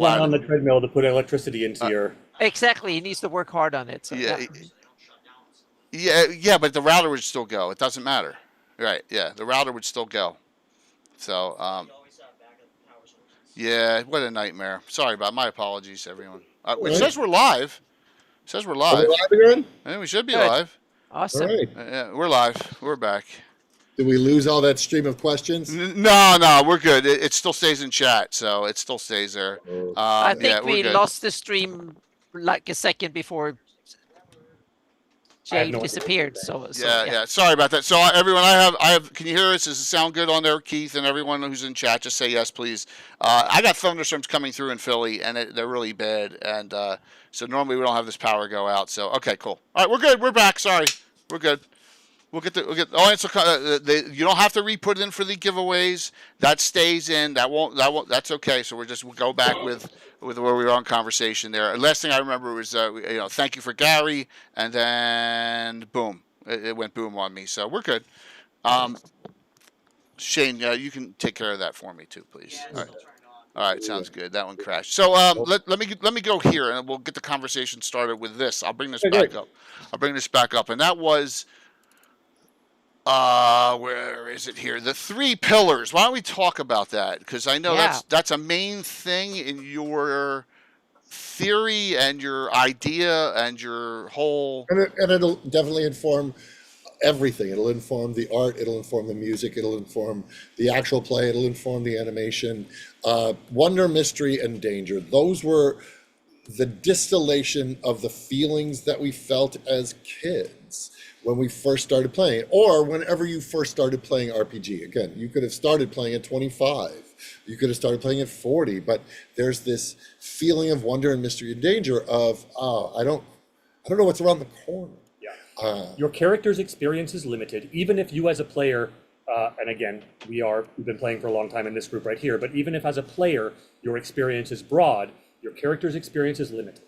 ladder. on the treadmill to put electricity into your. Exactly, he needs to work hard on it. So, Yeah, but the router would still go. It doesn't matter. Right, yeah, the router would still go. So, yeah, what a nightmare. Sorry about my apologies, everyone. It says we're live. It says we're Are live. we live again? Yeah, we should be Good. live. Awesome. All right. Yeah, we're live. We're back. Did we lose all that stream of questions? No, we're good. It still stays in chat, so it still stays there. I think yeah, we good. lost the stream like a second before Jay disappeared. Yeah. Sorry about that. So everyone, I have. Can you hear us? Does it sound good on there, Keith? And everyone who's in chat, just say yes, please. I got thunderstorms coming through in Philly, and they're really bad. And so normally we don't have this power go out. So okay, cool. All right, we're good. We're back. Sorry, we're good. We'll get. Oh, it's you don't have to re-put it in for the giveaways. That stays in. That won't. That's okay. So we'll go back with where we were on conversation there. Last thing I remember was thank you for Gary, and then boom, it went boom on me. So we're good. Shane, you can take care of that for me too, please. All right, sounds good. That one crashed. So let me go here, and we'll get the conversation started with this. I'll bring this back up. And that was. Where is it here? The 3 pillars. Why don't we talk about that? Because I know that's a main thing in your theory and your idea and your whole. And it'll definitely inform everything. It'll inform the art. It'll inform the music. It'll inform the actual play. It'll inform the animation. Wonder, mystery, and danger. Those were the distillation of the feelings that we felt as kids when we first started playing, or whenever you first started playing RPG. Again, you could have started playing at 25, you could have started playing at 40, but there's this feeling of wonder and mystery and danger of, I don't know what's around the corner. Yeah. Your character's experience is limited, even if you as a player, and again, we've been playing for a long time in this group right here, but even if as a player, your experience is broad, your character's experience is limited.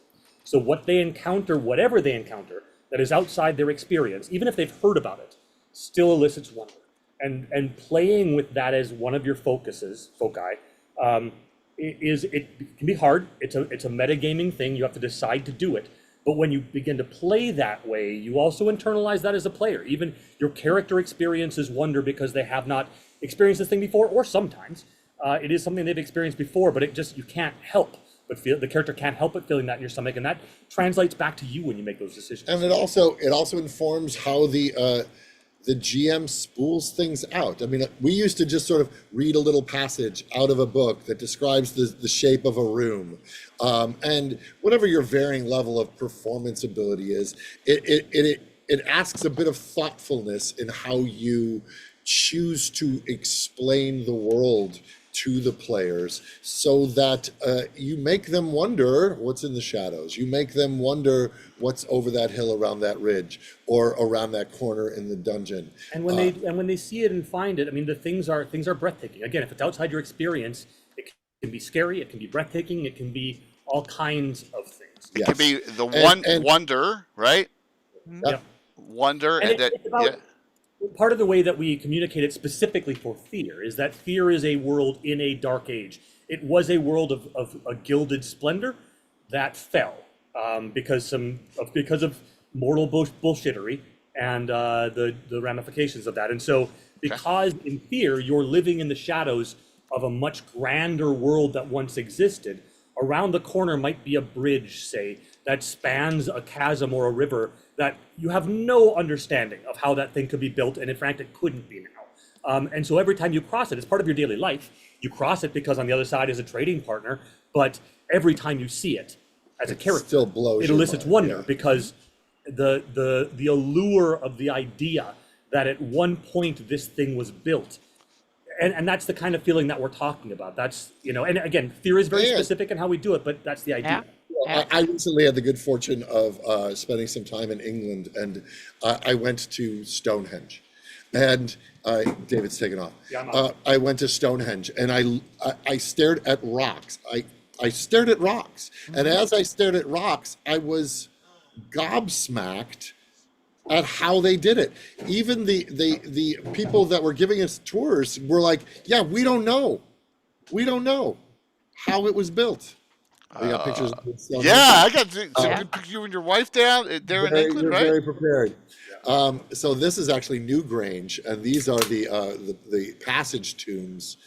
So what they encounter, whatever they encounter, that is outside their experience, even if they've heard about it, still elicits wonder. And playing with that as one of your foci, it can be hard. It's a metagaming thing. You have to decide to do it. But when you begin to play that way, you also internalize that as a player. Even your character experiences wonder because they have not experienced this thing before, or sometimes it is something they've experienced before, but you can't help. But the character can't help but feeling that in your stomach, and that translates back to you when you make those decisions. And it also informs how the GM spools things out. I mean, we used to just sort of read a little passage out of a book that describes the shape of a room, and whatever your varying level of performance ability is, it asks a bit of thoughtfulness in how you choose to explain the world to the players, so that you make them wonder what's in the shadows. You make them wonder what's over that hill, around that ridge, or around that corner in the dungeon. And when they see it and find it, I mean, the things are breathtaking. Again, if it's outside your experience, it can be scary. It can be breathtaking. It can be all kinds of things. It can be the wonder, right? Yeah. Wonder, part of the way that we communicate it specifically for fear is that fear is a world in a dark age. It was a world of a gilded splendor that fell because of mortal bullshittery and the ramifications of that. And so because in fear, you're living in the shadows of a much grander world that once existed, around the corner might be a bridge, say, that spans a chasm or a river that you have no understanding of how that thing could be built, and in fact, it couldn't be now. And so every time you cross it, it's part of your daily life. You cross it because on the other side is a trading partner, but every time you see it as a character, still blows it elicits wonder because the allure of the idea that at one point this thing was built. And that's the kind of feeling that we're talking about. That's, and again, fear is very specific in how we do it, but that's the idea. I recently had the good fortune of spending some time in England, and I went to Stonehenge, and David's taken off. I went to Stonehenge, and I stared at rocks. I stared at rocks, and as I stared at rocks, I was gobsmacked at how they did it. Even the people that were giving us tours were like, "Yeah, we don't know how it was built." We got pictures of Stonehenge. Yeah, I got some Yeah. good pictures. You and your wife down there in England, You're right? very prepared. So this is actually Newgrange, and these are the passage tombs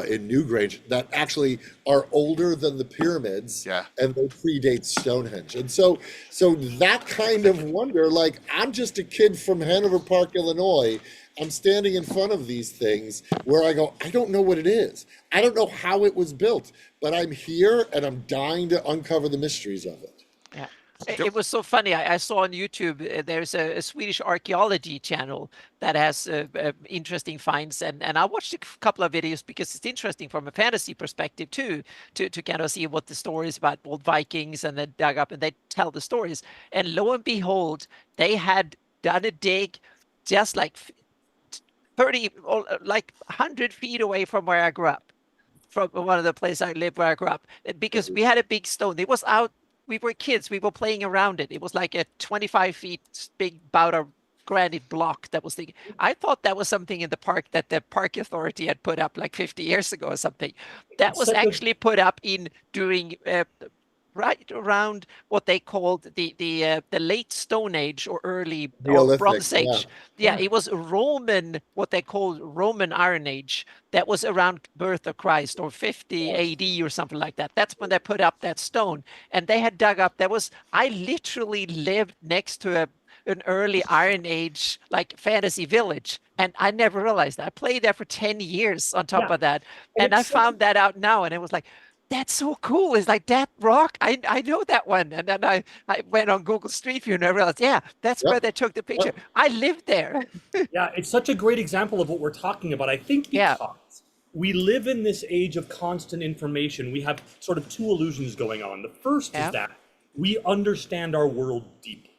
in Newgrange that actually are older than the pyramids, Yeah. and they predate Stonehenge. And so that kind of wonder, like, I'm just a kid from Hanover Park, Illinois. I'm standing in front of these things where I go, I don't know what it is. I don't know how it was built, but I'm here and I'm dying to uncover the mysteries of it. Yeah. It was so funny. I saw on YouTube, there's a Swedish archaeology channel that has interesting finds. And I watched a couple of videos because it's interesting from a fantasy perspective too, to kind of see what the stories about old Vikings, and then dug up and they tell the stories. And lo and behold, they had done a dig just like 30 or like 100 feet away from where I grew up, from one of the places I lived where I grew up, because we had a big stone. It was out. We were kids. We were playing around it. It was like a 25 feet big bout of granite block that was the. I thought that was something in the park that the park authority had put up like 50 years ago or something. That was actually put up in during right around what they called the late Stone Age or early or Neolithic, Bronze Age. yeah. Yeah, it was Roman, what they called Roman Iron Age. That was around birth of Christ or 50 AD or something like that. That's when they put up that stone, and they had dug up. I literally lived next to an early Iron Age like fantasy village, and I never realized that. I played there for 10 years on top of that, and I found that out now, and it was like, that's so cool. It's like that rock. I know that one. And then I went on Google Street View and I realized, yeah, that's where they took the picture. I lived there. Yeah, it's such a great example of what we're talking about. I think because we live in this age of constant information, we have sort of two illusions going on. The first is that we understand our world deeply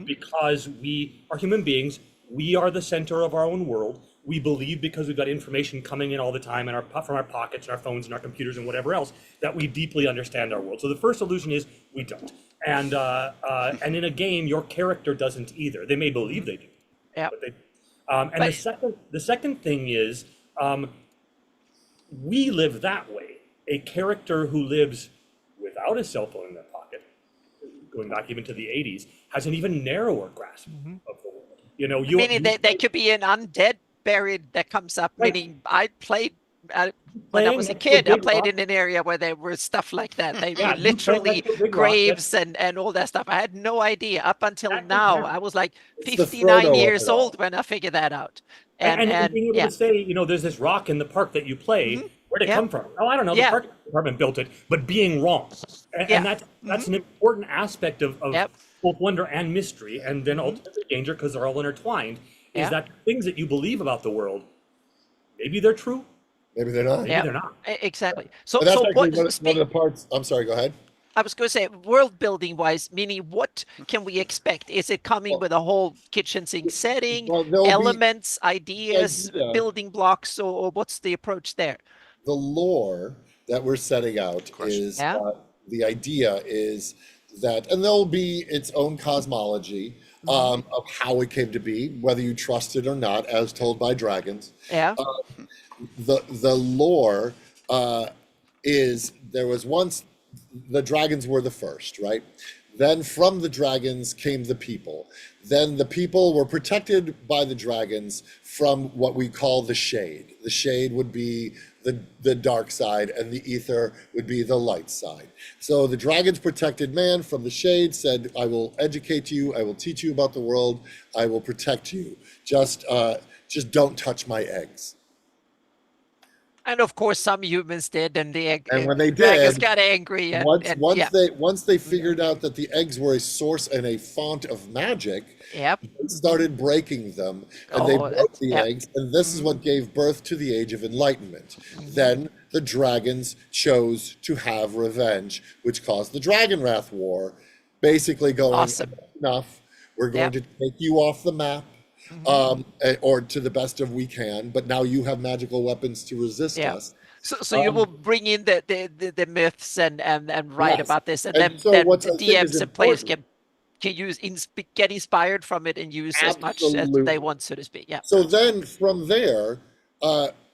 because we are human beings. We are the center of our own world. We believe, because we've got information coming in all the time and from our pockets and our phones and our computers and whatever else, that we deeply understand our world. So the first illusion is we don't. And in a game, your character doesn't either. They may believe they do. Yeah. But the second thing is we live that way. A character who lives without a cell phone in their pocket, going back even to the 80s, has an even narrower grasp of the world. You know, meaning they could be an undead buried that comes up. Right. Meaning I played when I was a kid. I played in an area where there were stuff like that. They were literally graves and all that stuff. I had no idea up until now. I was like 59 years old when I figured that out. And being able to say, you know, there's this rock in the park that you play. Where'd it come from? Oh, I don't know. The park department built it, but being wrong. And that's an important aspect of both wonder and mystery, and then ultimately danger, because they're all intertwined. Is that things that you believe about the world, maybe they're true, maybe they're not. Maybe they're not. Exactly. So that's one one of the parts. I'm sorry. Go ahead. I was going to say, world building wise, meaning what can we expect? Is it coming with a whole kitchen sink setting, elements, ideas, building blocks, or what's the approach there? The lore that we're setting out is the idea is that, and there'll be its own cosmology of how it came to be, whether you trust it or not, as told by dragons. Yeah. The lore is there was once the dragons were the first, right? Then from the dragons came the people. Then the people were protected by the dragons from what we call the shade. The shade would be the dark side, and the ether would be the light side. So the dragons protected man from the shade, said, I will educate you, I will teach you about the world, I will protect you. Just don't touch my eggs. And of course, some humans did, and when they dragons got angry. Once they figured out that the eggs were a source and a font of magic, they started breaking them, and they broke the eggs, and this is what gave birth to the Age of Enlightenment. Then the dragons chose to have revenge, which caused the Dragon Wrath War, basically going, enough, we're going to take you off the map. Or to the best of we can, but now you have magical weapons to resist us. So you will bring in the myths and write about this, and then so the DMs and players can get inspired from it and use as much as they want, so to speak. Yeah. So then from there,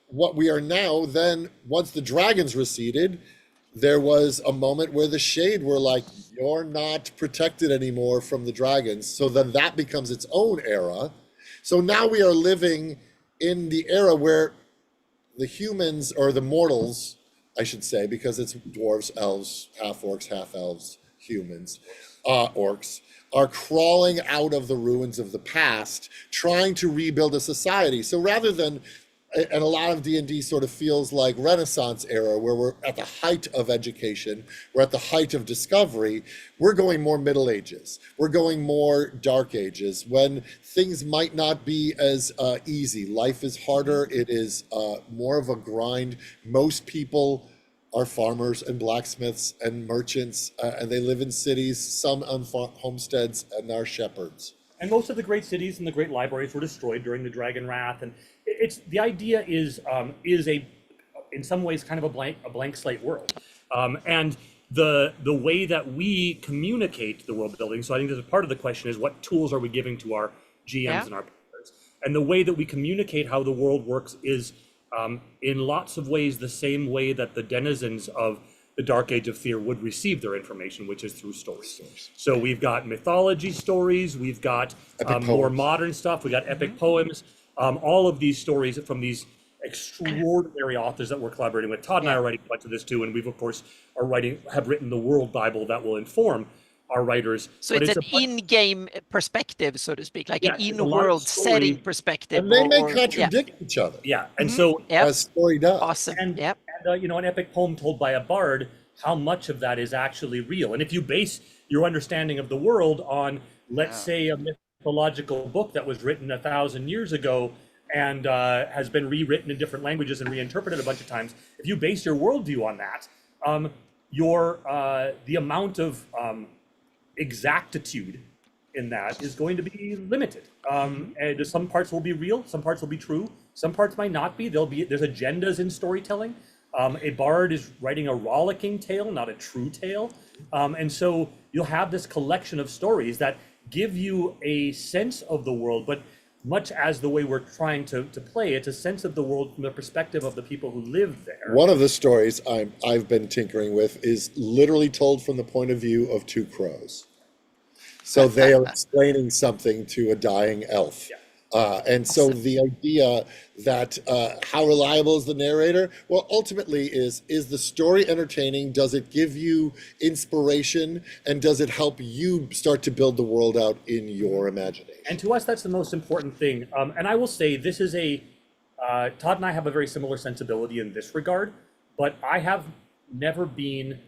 what we are now, then once the dragons receded, there was a moment where the Shade were like, you're not protected anymore from the dragons. So then that becomes its own era. So now we are living in the era where the humans, or the mortals, I should say, because it's dwarves, elves, half orcs, half elves, humans, orcs, are crawling out of the ruins of the past, trying to rebuild a society. So rather than, and a lot of D&D sort of feels like Renaissance era, where we're at the height of education, we're at the height of discovery, we're going more Middle Ages. We're going more Dark Ages, when things might not be as easy. Life is harder, it is more of a grind. Most people are farmers and blacksmiths and merchants, and they live in cities, some on homesteads, and are shepherds. And most of the great cities and the great libraries were destroyed during the Dragon Wrath, and it's the idea is a, in some ways, kind of a blank slate world, and the way that we communicate the world building. So I think there's a part of the question is, what tools are we giving to our GMs and our players? And the way that we communicate how the world works is in lots of ways the same way that the denizens of the Dark Age of Fear would receive their information, which is through stories. So we've got mythology stories, we've got more modern stuff, we got epic poems, all of these stories from these extraordinary authors that we're collaborating with. Todd and I are writing a bunch of this too, and we've of course have written the World Bible that will inform our writers. So it's an in-game perspective, so to speak, like an in-world setting perspective. And they may contradict each other. Yeah, and so as story does. Awesome. And you know, an epic poem told by a bard, how much of that is actually real? And if you base your understanding of the world on, let's say, a mythological book that was written 1,000 years ago and has been rewritten in different languages and reinterpreted a bunch of times, if you base your worldview on that, the amount of exactitude in that is going to be limited. And some parts will be real, some parts will be true, some parts might not be. There's agendas in storytelling. A bard is writing a rollicking tale, not a true tale. And so you'll have this collection of stories that give you a sense of the world, but much as the way we're trying to play, it's a sense of the world from the perspective of the people who live there. One of the stories I've been tinkering with is literally told from the point of view of two crows. So they are explaining something to a dying elf. And so the idea that how reliable is the narrator? Well, ultimately is the story entertaining? Does it give you inspiration? And does it help you start to build the world out in your imagination? And to us, that's the most important thing. And I will say this is Todd and I have a very similar sensibility in this regard, but I have never been,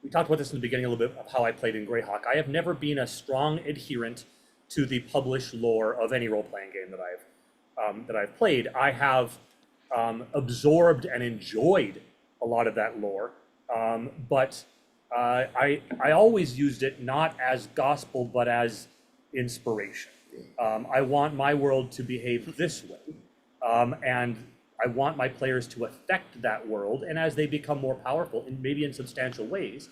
we talked about this in the beginning a little bit of how I played in Greyhawk. I have never been a strong adherent to the published lore of any role-playing game that I've played. I have absorbed and enjoyed a lot of that lore, but I always used it not as gospel but as inspiration. I want my world to behave this way, and I want my players to affect that world, and as they become more powerful, and maybe in substantial ways.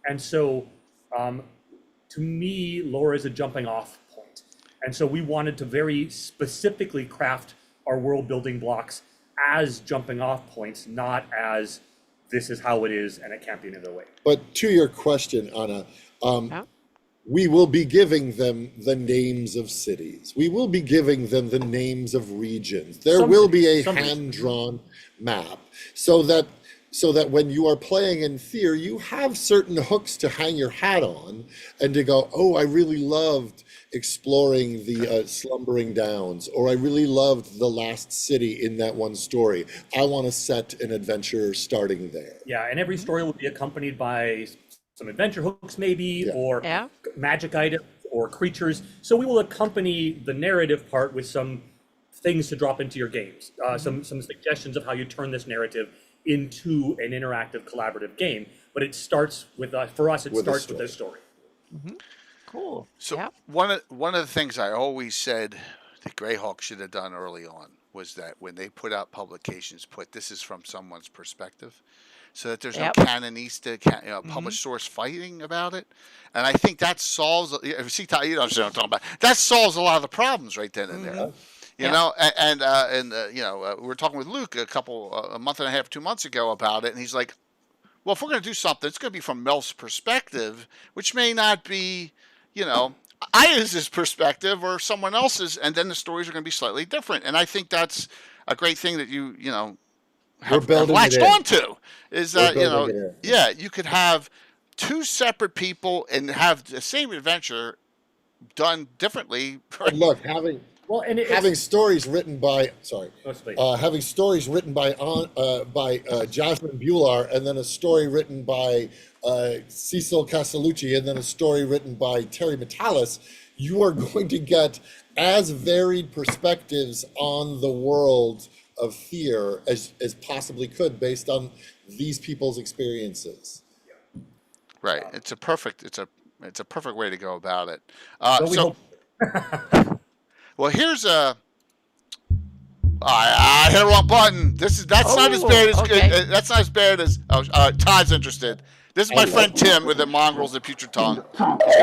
And so, to me, lore is a jumping off point. And so we wanted to very specifically craft our world building blocks as jumping off points, not as this is how it is and it can't be another way. But to your question, Anna, we will be giving them the names of cities. We will be giving them the names of regions. There will be a hand-drawn map so that when you are playing in Fear, you have certain hooks to hang your hat on and to go, oh, I really loved exploring the Slumbering Downs, or I really loved the last city in that one story. I want to set an adventure starting there. Yeah, and every story will be accompanied by some adventure hooks maybe, or magic items or creatures. So we will accompany the narrative part with some things to drop into your games, some suggestions of how you turn this narrative into an interactive collaborative game. But it starts with, for us, it starts with this story. Cool. So one of the things I always said that Greyhawk should have done early on was that when they put out publications, this is from someone's perspective, so that there's no canonista, published source fighting about it. And I think that solves. See, you know what I'm talking about. That solves a lot of the problems right then and there. You know, and we were talking with Luke a month and a half, 2 months ago about it, and he's like, well, if we're going to do something, it's going to be from Mel's perspective, which may not be, you know, Aya's perspective or someone else's, and then the stories are going to be slightly different. And I think that's a great thing that you know, We're have building it latched in. onto, is We're that, you know, building it in. yeah, you could have two separate people and have the same adventure done differently. And look, having Well, and having stories written by having stories written by Jasmine Bular, and then a story written by Cecil Castellucci, and then a story written by Terry Metalis, you are going to get as varied perspectives on the world of fear as possibly could, based on these people's experiences. Right. It's a perfect way to go about it. Well, we So, hope. well, here's a. I hit the wrong button. That's not as bad as okay. that's not as bad as Todd's interested. This is my friend Tim with the mongrels and putrid tongue.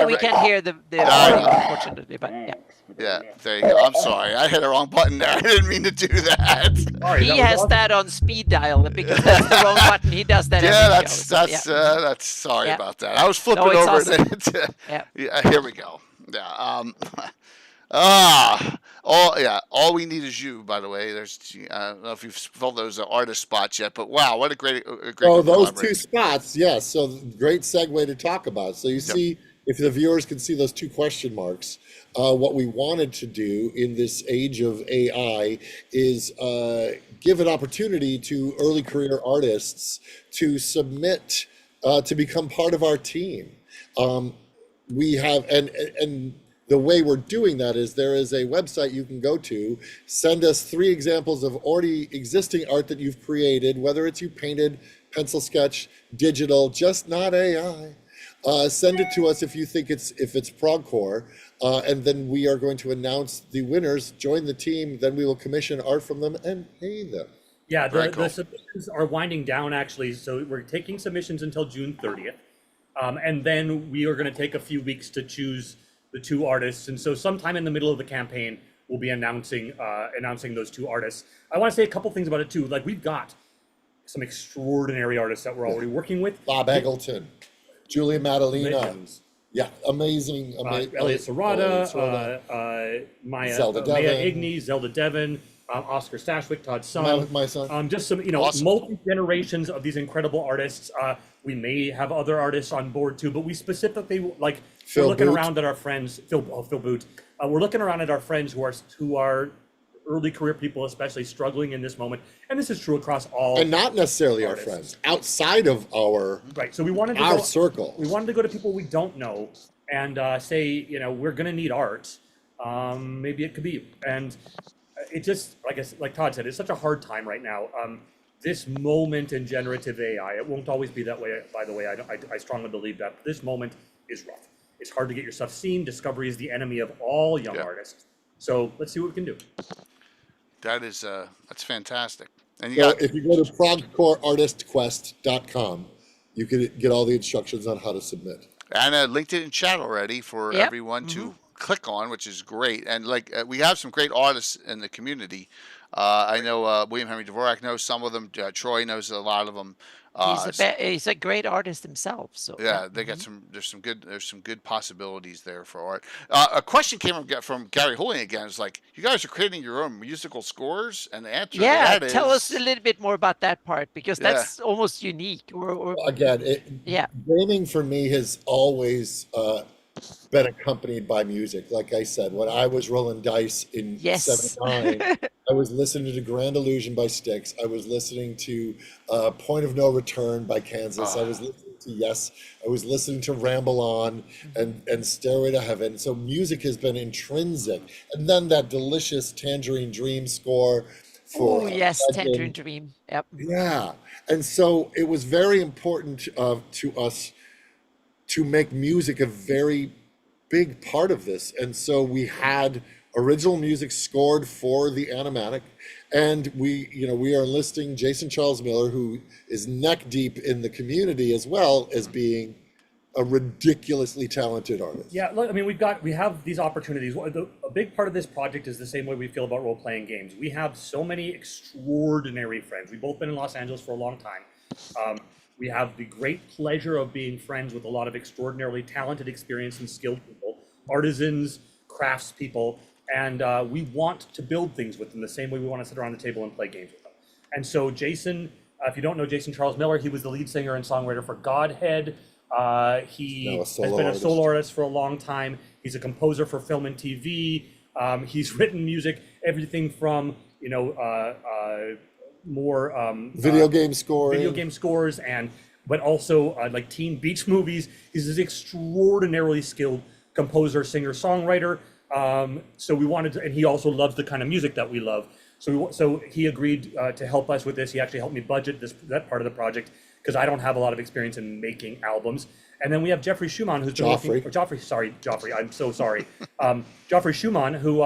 We can't hear the audio, unfortunately, but yeah. Yeah, there you go. I'm sorry, I hit the wrong button there. I didn't mean to do that. Sorry, He that was has awesome. that on speed dial because that's the wrong button. He does that Yeah, every show. So, that's sorry Yeah. about that. I was flipping No, it's over awesome. it. Yeah. Yeah, here we go. Yeah. All we need is you. By the way, there's I don't know if you've filled those artist spots yet, but wow, what a great Oh, group those two collaboration. spots, yes. So great segue to talk about. So you see, if the viewers can see those two question marks, what we wanted to do in this age of AI is give an opportunity to early career artists to submit to become part of our team. We have, and the way we're doing that is there is a website you can go to, send us 3 examples of already existing art that you've created, whether it's you painted, pencil sketch, digital, just not AI. Send it to us if you think it's progcore, and then we are going to announce the winners. Join the team, then we will commission art from them and pay them. Yeah, Very the cool. submissions are winding down actually. So we're taking submissions until June 30th. And then we are going to take a few weeks to choose the 2 artists. And so sometime in the middle of the campaign, we'll be announcing those 2 artists. I want to say a couple things about it too. Like, we've got some extraordinary artists that we're already working with. Bob Eggleton, Julia Madalena. Legends. Yeah, amazing. Elliot Serrata, Maya Zelda Maya Devon. Igny, Zelda Devon, Oscar Stashwick, Todd Son. My son. Just some, Awesome. multi-generations of these incredible artists. We may have other artists on board too, but we specifically, like, Phil we're looking Boot. around at our friends, Phil Boot. We're looking around at our friends who are early career people, especially struggling in this moment. And this is true across all. And not necessarily our artists. friends, outside of our Right. So we wanted to our go, circle. we wanted to go to people we don't know and say, we're going to need art. Maybe it could be you. And it just, like Todd said, it's such a hard time right now. This moment in generative AI, it won't always be that way, by the way. I strongly believe that. This moment is rough. It's hard to get your stuff seen. Discovery is the enemy of all young artists. So let's see what we can do. That's fantastic. And you So got if you go to progcoreartistquest.com, you can get all the instructions on how to submit. and linked it in chat already for Yep. everyone to click on, which is great. And like we have some great artists in the community. I know William Henry Dvorak knows some of them. Troy knows a lot of them. He's a great artist himself. So Yeah, they got there's some good possibilities there for art. A question came from Gary Hoying again. It's like, you guys are creating your own musical scores, and the answer to Yeah, that tell is, us a little bit more about that part, because that's almost unique. Again, Yeah. gaming for me has always been accompanied by music. Like I said, when I was rolling dice in Yes. '79, I was listening to Grand Illusion by Styx. I was listening to Point of No Return by Kansas. I was listening to Yes. I was listening to Ramble On and Stairway to Heaven. So music has been intrinsic. And then that delicious Tangerine Dream score for Oh yes, Legend. Tangerine Dream. Yep. Yeah. And so it was very important to us to make music a very big part of this. And so we had original music scored for the animatic, and we are enlisting Jason Charles Miller, who is neck deep in the community as well as being a ridiculously talented artist. Yeah, look, I mean, we have these opportunities. A big part of this project is the same way we feel about role-playing games. We have so many extraordinary friends. We've both been in Los Angeles for a long time. We have the great pleasure of being friends with a lot of extraordinarily talented, experienced, and skilled people, artisans, craftspeople, and we want to build things with them the same way we want to sit around the table and play games with them. And so Jason, if you don't know Jason Charles Miller, he was the lead singer and songwriter for Godhead. He has been a solo artist for a long time. He's a composer for film and TV. He's written music, everything from more video game scores, but also like teen beach movies. He's this extraordinarily skilled composer, singer, songwriter. So we wanted to, and he also loves the kind of music that we love. So he agreed to help us with this. He actually helped me budget that part of the project because I don't have a lot of experience in making albums. And then we have Jeffrey Schumann, who's been working. Joffrey. I'm so sorry. Joffrey Schumann, who.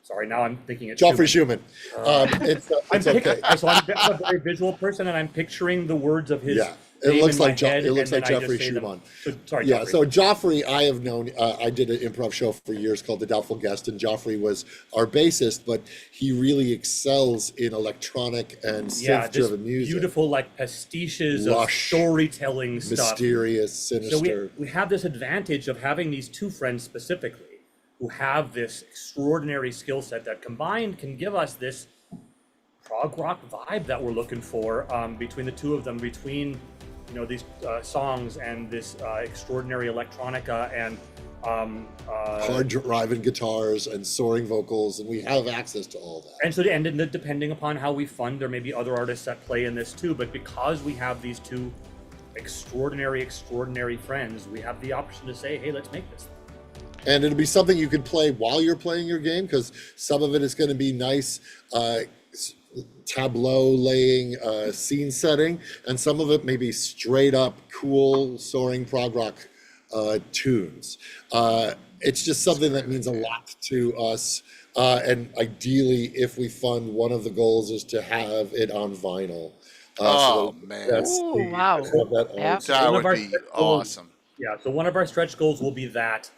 Sorry, now I'm thinking it's Joffrey Schumann. It's okay. So I'm a very visual person, and I'm picturing the words of his. Yeah. It looks like Jeffrey Schumann. Sorry, yeah. Joffrey. So Joffrey, I have known. I did an improv show for years called The Doubtful Guest, and Joffrey was our bassist, but he really excels in electronic and synth-driven music. Beautiful, like pastiches Lush, of storytelling stuff, mysterious, sinister. So we have this advantage of having these two friends specifically who have this extraordinary skill set that combined can give us this prog rock vibe that we're looking for between the two of them, between these songs and this extraordinary electronica and hard driving guitars and soaring vocals, and we have access to all that. And so depending upon how we fund, there may be other artists that play in this too, but because we have these two extraordinary friends, we have the option to say, hey, let's make this. And it'll be something you can play while you're playing your game, because some of it is going to be nice tableau laying, scene setting, and some of it may be straight up cool soaring prog rock tunes. It's just something that means a lot to us, and ideally, if we fund, one of the goals is to have it on vinyl. Man, wow, that would be awesome. Yeah, so one of our stretch goals will be that.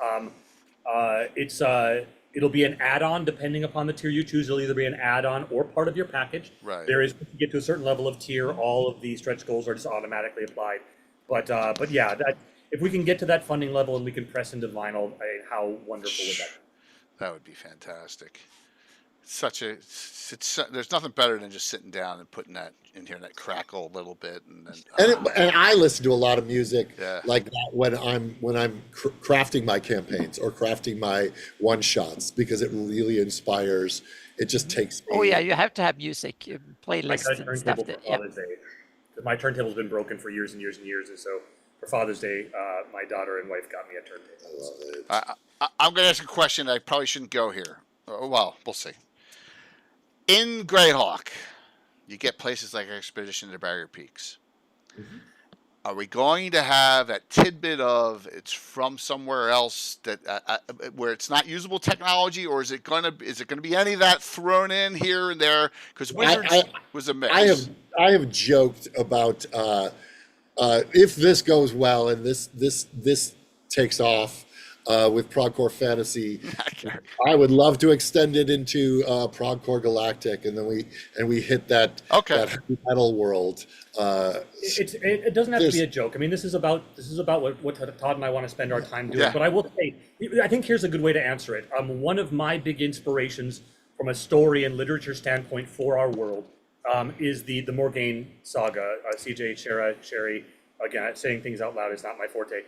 It'll be an add-on depending upon the tier you choose. It'll either be an add-on or part of your package. Right. There is, if you get to a certain level of tier, all of the stretch goals are just automatically applied. But yeah, that if we can get to that funding level and we can press into vinyl, how wonderful would that be? That would be fantastic. There's nothing better than just sitting down and putting that in here and that crackle a little bit, and I listen to a lot of music like that when I'm crafting my campaigns or crafting my one shots, because it really inspires. It just takes me. Oh yeah, you have to have music playlists and stuff. My turntable's been broken for years and years and years, and so for Father's Day, my daughter and wife got me a turntable. I'm going to ask a question. I probably shouldn't go here. Well, we'll see. In Greyhawk, you get places like Expedition to Barrier Peaks. Mm-hmm. Are we going to have that tidbit of it's from somewhere else that where it's not usable technology, or is it going to be any of that thrown in here and there? Because Wizards was a mix. I have joked about if this goes well and this takes off. With Progcore Fantasy, I would love to extend it into Progcore Galactic, and then we hit that heavy metal world. It doesn't have to be a joke. I mean, this is about what Todd and I want to spend our time doing. Yeah. But I will say, I think here's a good way to answer it. One of my big inspirations from a story and literature standpoint for our world is the Morgaine saga. CJ Sherry, again, saying things out loud is not my forte.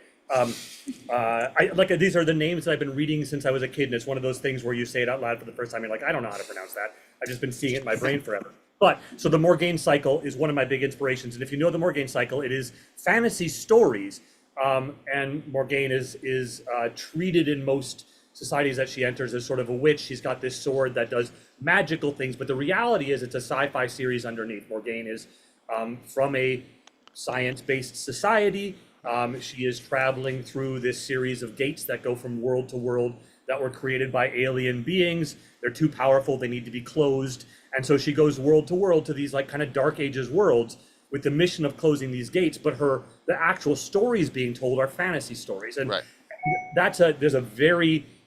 These are the names that I've been reading since I was a kid, and it's one of those things where you say it out loud for the first time, you're like, I don't know how to pronounce that. I've just been seeing it in my brain forever. But so the Morgaine cycle is one of my big inspirations, and if you know the Morgaine cycle, it is fantasy stories, and Morgaine is treated in most societies that she enters as sort of a witch. She's got this sword that does magical things, but the reality is it's a sci-fi series underneath. Morgaine is from a science-based society. She is traveling through this series of gates that go from world to world that were created by alien beings. They're too powerful, they need to be closed. And so she goes world to world to these like kind of Dark Ages worlds with the mission of closing these gates, but the actual stories being told are fantasy stories. And there's a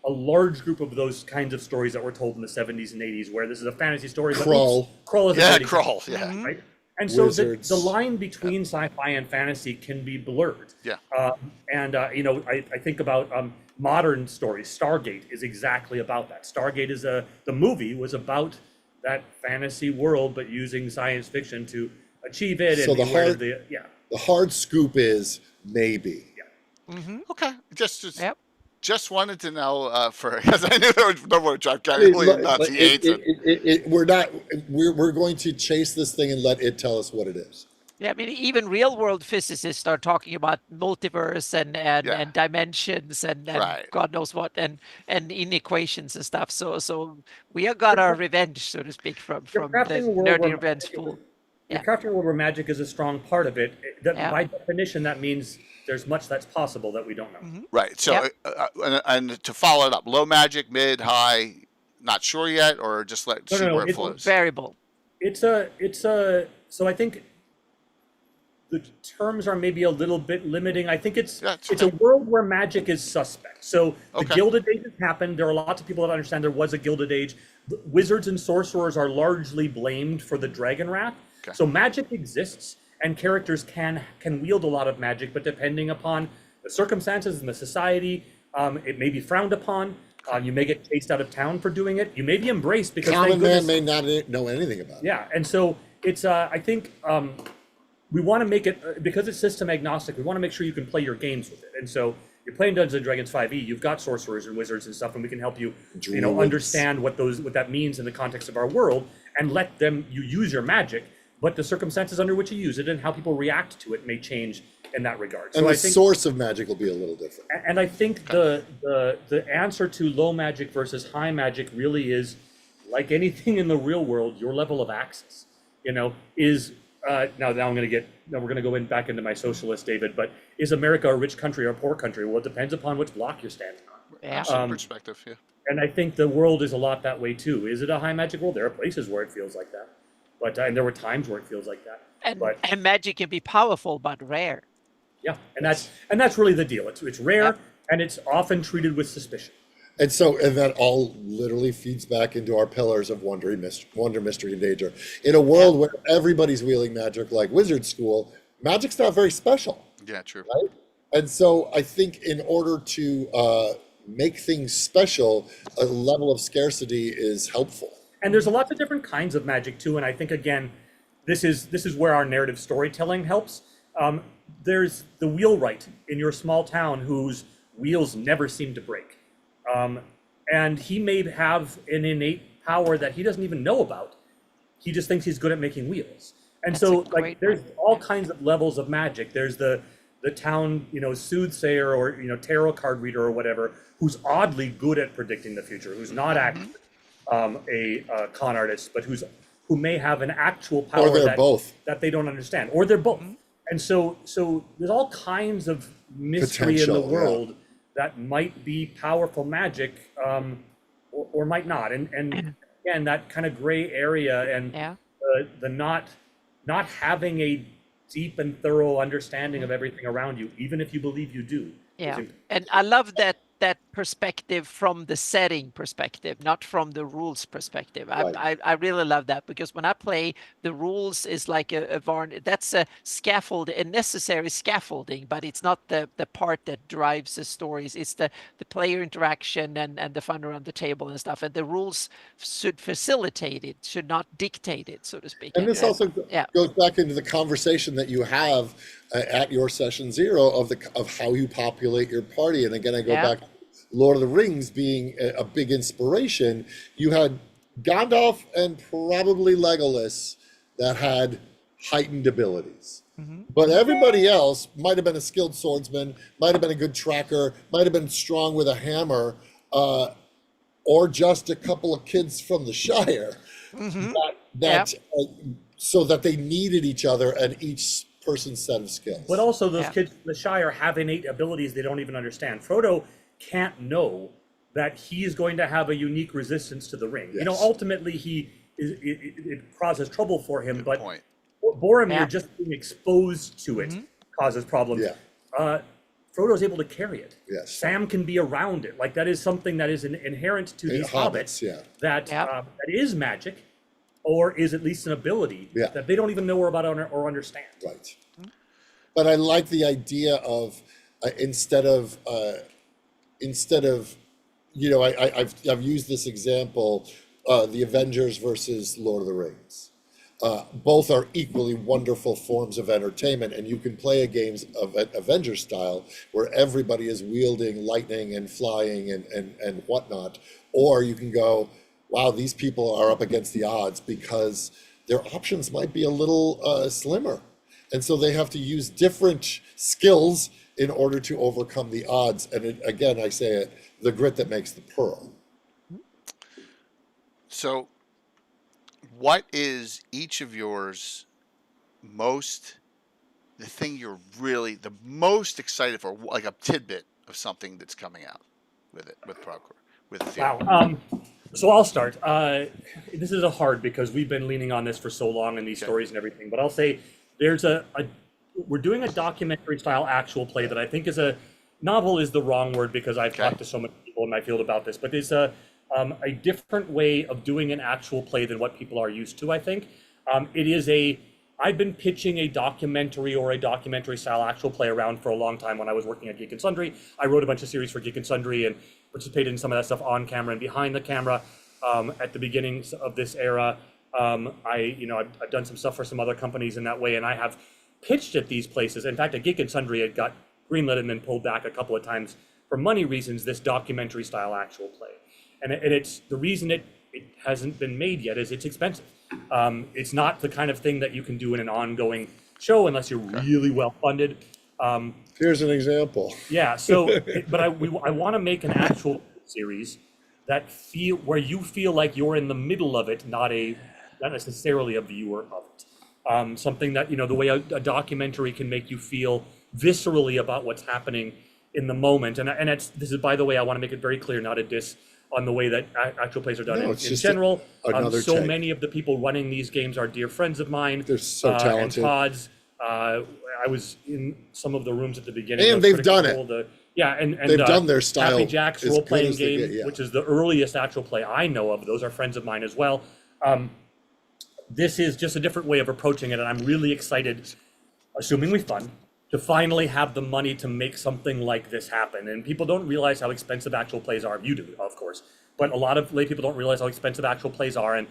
large group of those kinds of stories that were told in the 70s and 80s where this is a fantasy story. Krull. Krull is Krull, right? And so wizards. the line between sci-fi and fantasy can be blurred. Yeah. I think about modern stories. Stargate is exactly about that. Stargate is the movie was about that fantasy world, but using science fiction to achieve it. So and the hard scoop is maybe. Okay. Yep. Just wanted to know because I knew there was no more drive William nuts. He hates it. We're going to chase this thing and let it tell us what it is. Yeah, I mean, even real world physicists start talking about multiverse and dimensions and Right. God knows what and inequations and stuff. So we have got our revenge, so to speak, from the nerdy revenge pool. You're crafting a world where magic is a strong part of it. By definition, that means there's much that's possible that we don't know. Right. So, and to follow it up, low magic, mid, high, not sure yet, or just let see where it flows. Variable. So I think the terms are maybe a little bit limiting. I think it's a world where magic is suspect. So the Gilded Age has happened. There are lots of people that understand there was a Gilded Age. Wizards and sorcerers are largely blamed for the Dragon Wrath. Okay. So magic exists, and characters can wield a lot of magic, but depending upon the circumstances and the society, it may be frowned upon. You may get chased out of town for doing it. You may be embraced because common man may not know anything about it. Yeah, and so it's I think we want to make it because it's system agnostic. We want to make sure you can play your games with it, and so. You're playing Dungeons and Dragons 5e. You've got sorcerers and wizards and stuff, and we can help you, understand what that means in the context of our world, and let you use your magic. But the circumstances under which you use it and how people react to it may change in that regard. And the source of magic will be a little different. And I think the answer to low magic versus high magic really is, like anything in the real world, your level of access. Is now we're going to go back into my socialist, David, but is America a rich country or a poor country? Well, it depends upon which block you're standing on. Yeah. Perspective, yeah. And I think the world is a lot that way too. Is it a high magic world? There are places where it feels like that. But and there were times where it feels like that. And magic can be powerful but rare. Yeah, and that's really the deal. It's rare and it's often treated with suspicion. And that all literally feeds back into our pillars of wonder, mystery, and danger. In a world where everybody's wielding magic like wizard school, magic's not very special. Yeah, true. Right? And so I think in order to make things special, a level of scarcity is helpful. And there's lots of different kinds of magic too. And I think, again, this is where our narrative storytelling helps. There's the wheelwright in your small town whose wheels never seem to break. And he may have an innate power that he doesn't even know about. He just thinks he's good at making wheels. And so there's all kinds of levels of magic. There's the town, soothsayer or, tarot card reader or whatever, who's oddly good at predicting the future, who's not actually a con artist, but who may have an actual power that they don't understand, or they're both. And so there's all kinds of mystery in the world that might be powerful magic, or might not. And again, that kind of gray area and the not having a deep and thorough understanding of everything around you, even if you believe you do. Yeah, and I love that perspective from the setting perspective, not from the rules perspective. I really love that, because when I play, the rules is like that's a necessary scaffolding, but it's not the part that drives the stories. It's the player interaction and the fun around the table and stuff. And the rules should facilitate it, should not dictate it, so to speak. And this also goes back into the conversation that you have at your session 0 of how you populate your party. And again, I go back to Lord of the Rings being a big inspiration. You had Gandalf and probably Legolas that had heightened abilities. But everybody else might have been a skilled swordsman, might have been a good tracker, might have been strong with a hammer, or just a couple of kids from the Shire. So that they needed each other and each person's set of skills. But also those kids in the Shire have innate abilities they don't even understand. Frodo can't know that he's going to have a unique resistance to the ring. Ultimately it causes trouble for him, but Boromir just being exposed to it causes problems. Frodo's able to carry it. Sam can be around it. Like, that is something that is inherent to these hobbits that is magic. or is at least an ability Yeah. that they don't even know about or understand. Right. But I like the idea of instead of I've used this example, the Avengers versus Lord of the Rings. Both are equally wonderful forms of entertainment, and you can play a game of Avengers style where everybody is wielding lightning and flying and whatnot, or you can go, wow, these people are up against the odds because their options might be a little slimmer. And so they have to use different skills in order to overcome the odds. And again, I say it, the grit that makes the pearl. So, what is each of yours the thing you're really the most excited for, like a tidbit of something that's coming out with Prog, with Theory? Wow. So I'll start. This is a hard because we've been leaning on this for so long and these stories and everything. But I'll say we're doing a documentary style actual play that I think is novel is the wrong word because I've talked to so many people in my field about this, but it's a different way of doing an actual play than what people are used to, I think. I've been pitching a documentary or a documentary style actual play around for a long time when I was working at Geek and Sundry. I wrote a bunch of series for Geek and Sundry and participated in some of that stuff on camera and behind the camera at the beginning of this era. I've done some stuff for some other companies in that way, and I have pitched at these places. In fact, at Geek and Sundry, it got greenlit and then pulled back a couple of times for money reasons, this documentary style actual play. And it's the reason it hasn't been made yet is it's expensive. It's not the kind of thing that you can do in an ongoing show unless you're really well funded. Here's an example. Yeah. So, I want to make an actual series that where you feel like you're in the middle of it, not necessarily a viewer of it. Something that, the way a documentary can make you feel viscerally about what's happening in the moment. And this is, by the way, I want to make it very clear, not a diss on the way that actual plays are done in general. So many of the people running these games are dear friends of mine. They're so talented. And Todd's. I was in some of the rooms at the beginning. And they've done it. And they've done their style. Happy Jack's role-playing game, which is the earliest actual play I know of. Those are friends of mine as well. This is just a different way of approaching it, and I'm really excited, assuming we fund, to finally have the money to make something like this happen. And people don't realize how expensive actual plays are. You do, of course, but a lot of lay people don't realize how expensive actual plays are. And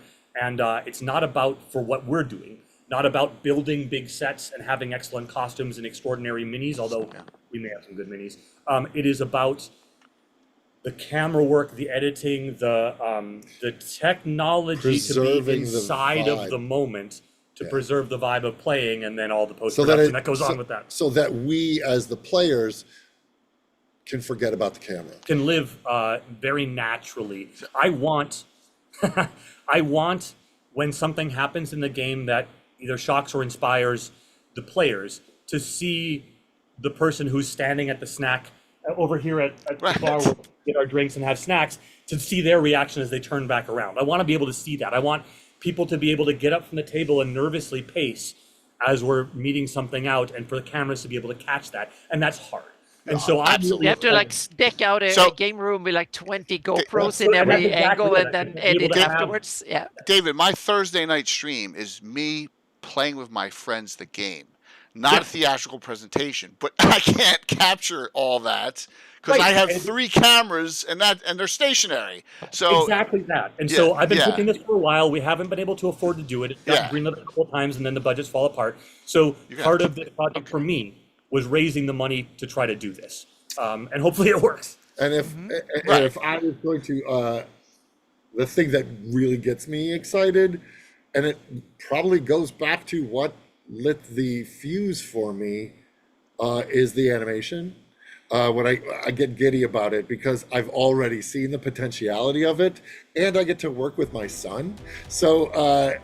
it's not about, for what we're doing, not about building big sets and having excellent costumes and extraordinary minis, although we may have some good minis. It is about the camera work, the editing, the technology to be inside of the moment to preserve the vibe of playing, and then all the post-production that goes on with that. So that we, as the players, can forget about the camera. Can live very naturally. I want when something happens in the game that either shocks or inspires the players to see the person who's standing at the snack over here at the bar where we get our drinks and have snacks, to see their reaction as they turn back around. I want to be able to see that. I want people to be able to get up from the table and nervously pace as we're meeting something out, and for the cameras to be able to catch that. And that's hard. And so you have to stick out a game room with 20 GoPros in every angle and then edit afterwards. Yeah. David, my Thursday night stream is me playing with my friends the game, not a theatrical presentation. But I can't capture all that because I have 3 cameras and they're stationary. So exactly that. And so I've been pitching this for a while. We haven't been able to afford to do it. It's got greenlit a couple of times and then the budgets fall apart. So part of the project for me was raising the money to try to do this. And hopefully it works. And if I was going to, the thing that really gets me excited, and it probably goes back to what lit the fuse for me, is the animation. When I get giddy about it because I've already seen the potentiality of it, and I get to work with my son. So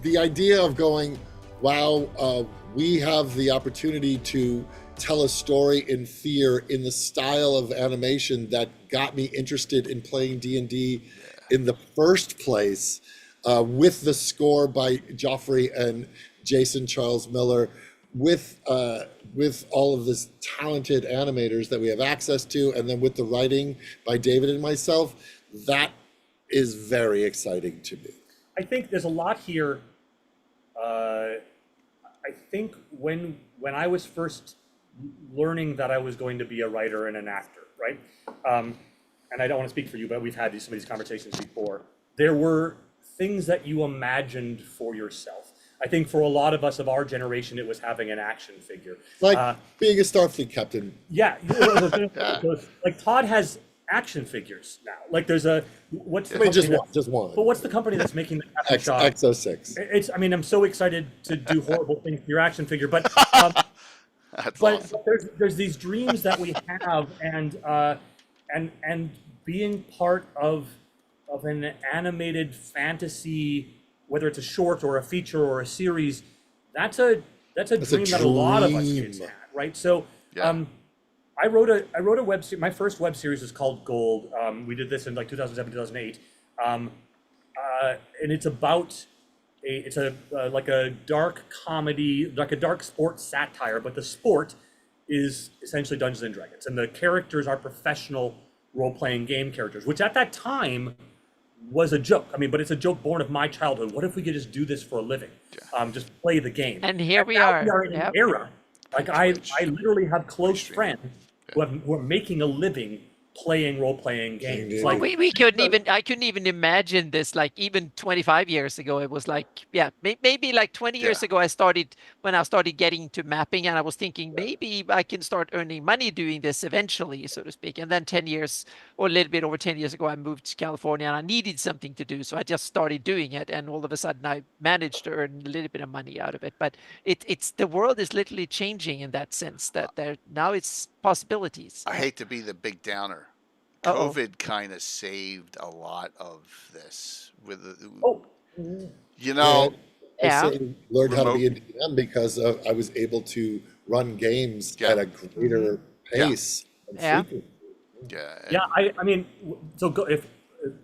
the idea of going, wow, we have the opportunity to tell a story in Fear in the style of animation that got me interested in playing D&D in the first place, with the score by Joffrey and Jason Charles Miller, with all of this talented animators that we have access to, and then with the writing by David and myself, that is very exciting to me. I think there's a lot here. I think when I was first learning that I was going to be a writer and an actor, right? And I don't want to speak for you, but we've had some of these conversations before. There were things that you imagined for yourself. I think for a lot of us of our generation, it was having an action figure. Like being a Starfleet captain. Yeah, like Todd has action figures now. Like there's what's the company just one. But what's the company that's making the Captain Shaw? X06. It's. I mean, I'm so excited to do horrible things to your action figure, but That's but awesome. there's these dreams that we have, and being part of an animated fantasy, whether it's a short or a feature or a series, that's a dream that a lot of us kids had, right? So Yeah. I wrote a web series. My first web series is called Gold. We did this in like 2007, 2008, and it's about like a dark comedy, like a dark sports satire, but the sport is essentially Dungeons and Dragons, and the characters are professional role-playing game characters, which at that time was a joke. I mean, but it's a joke born of my childhood. What if we could just do this for a living? Just play the game. And here we now are. We are in an era. Like I literally have close Twitch. friends who are making a living playing role-playing games. Indeed. Like We couldn't even, I couldn't even imagine this, like even 25 years ago, it was like, yeah, maybe like 20 years ago, when I started getting to mapping, and I was thinking maybe I can start earning money doing this eventually, so to speak. And then 10 years or a little bit over 10 years ago, I moved to California and I needed something to do. So I just started doing it. And all of a sudden I managed to earn a little bit of money out of it. But it's the world is literally changing in that sense that now it's possibilities. I hate to be the big downer. Uh-oh. COVID kind of saved a lot of this with the, oh, you know, Yeah. I learned how to be a Remote. DM because I was able to run games Yeah. at a greater pace and Yeah. frequency. yeah. I mean, so if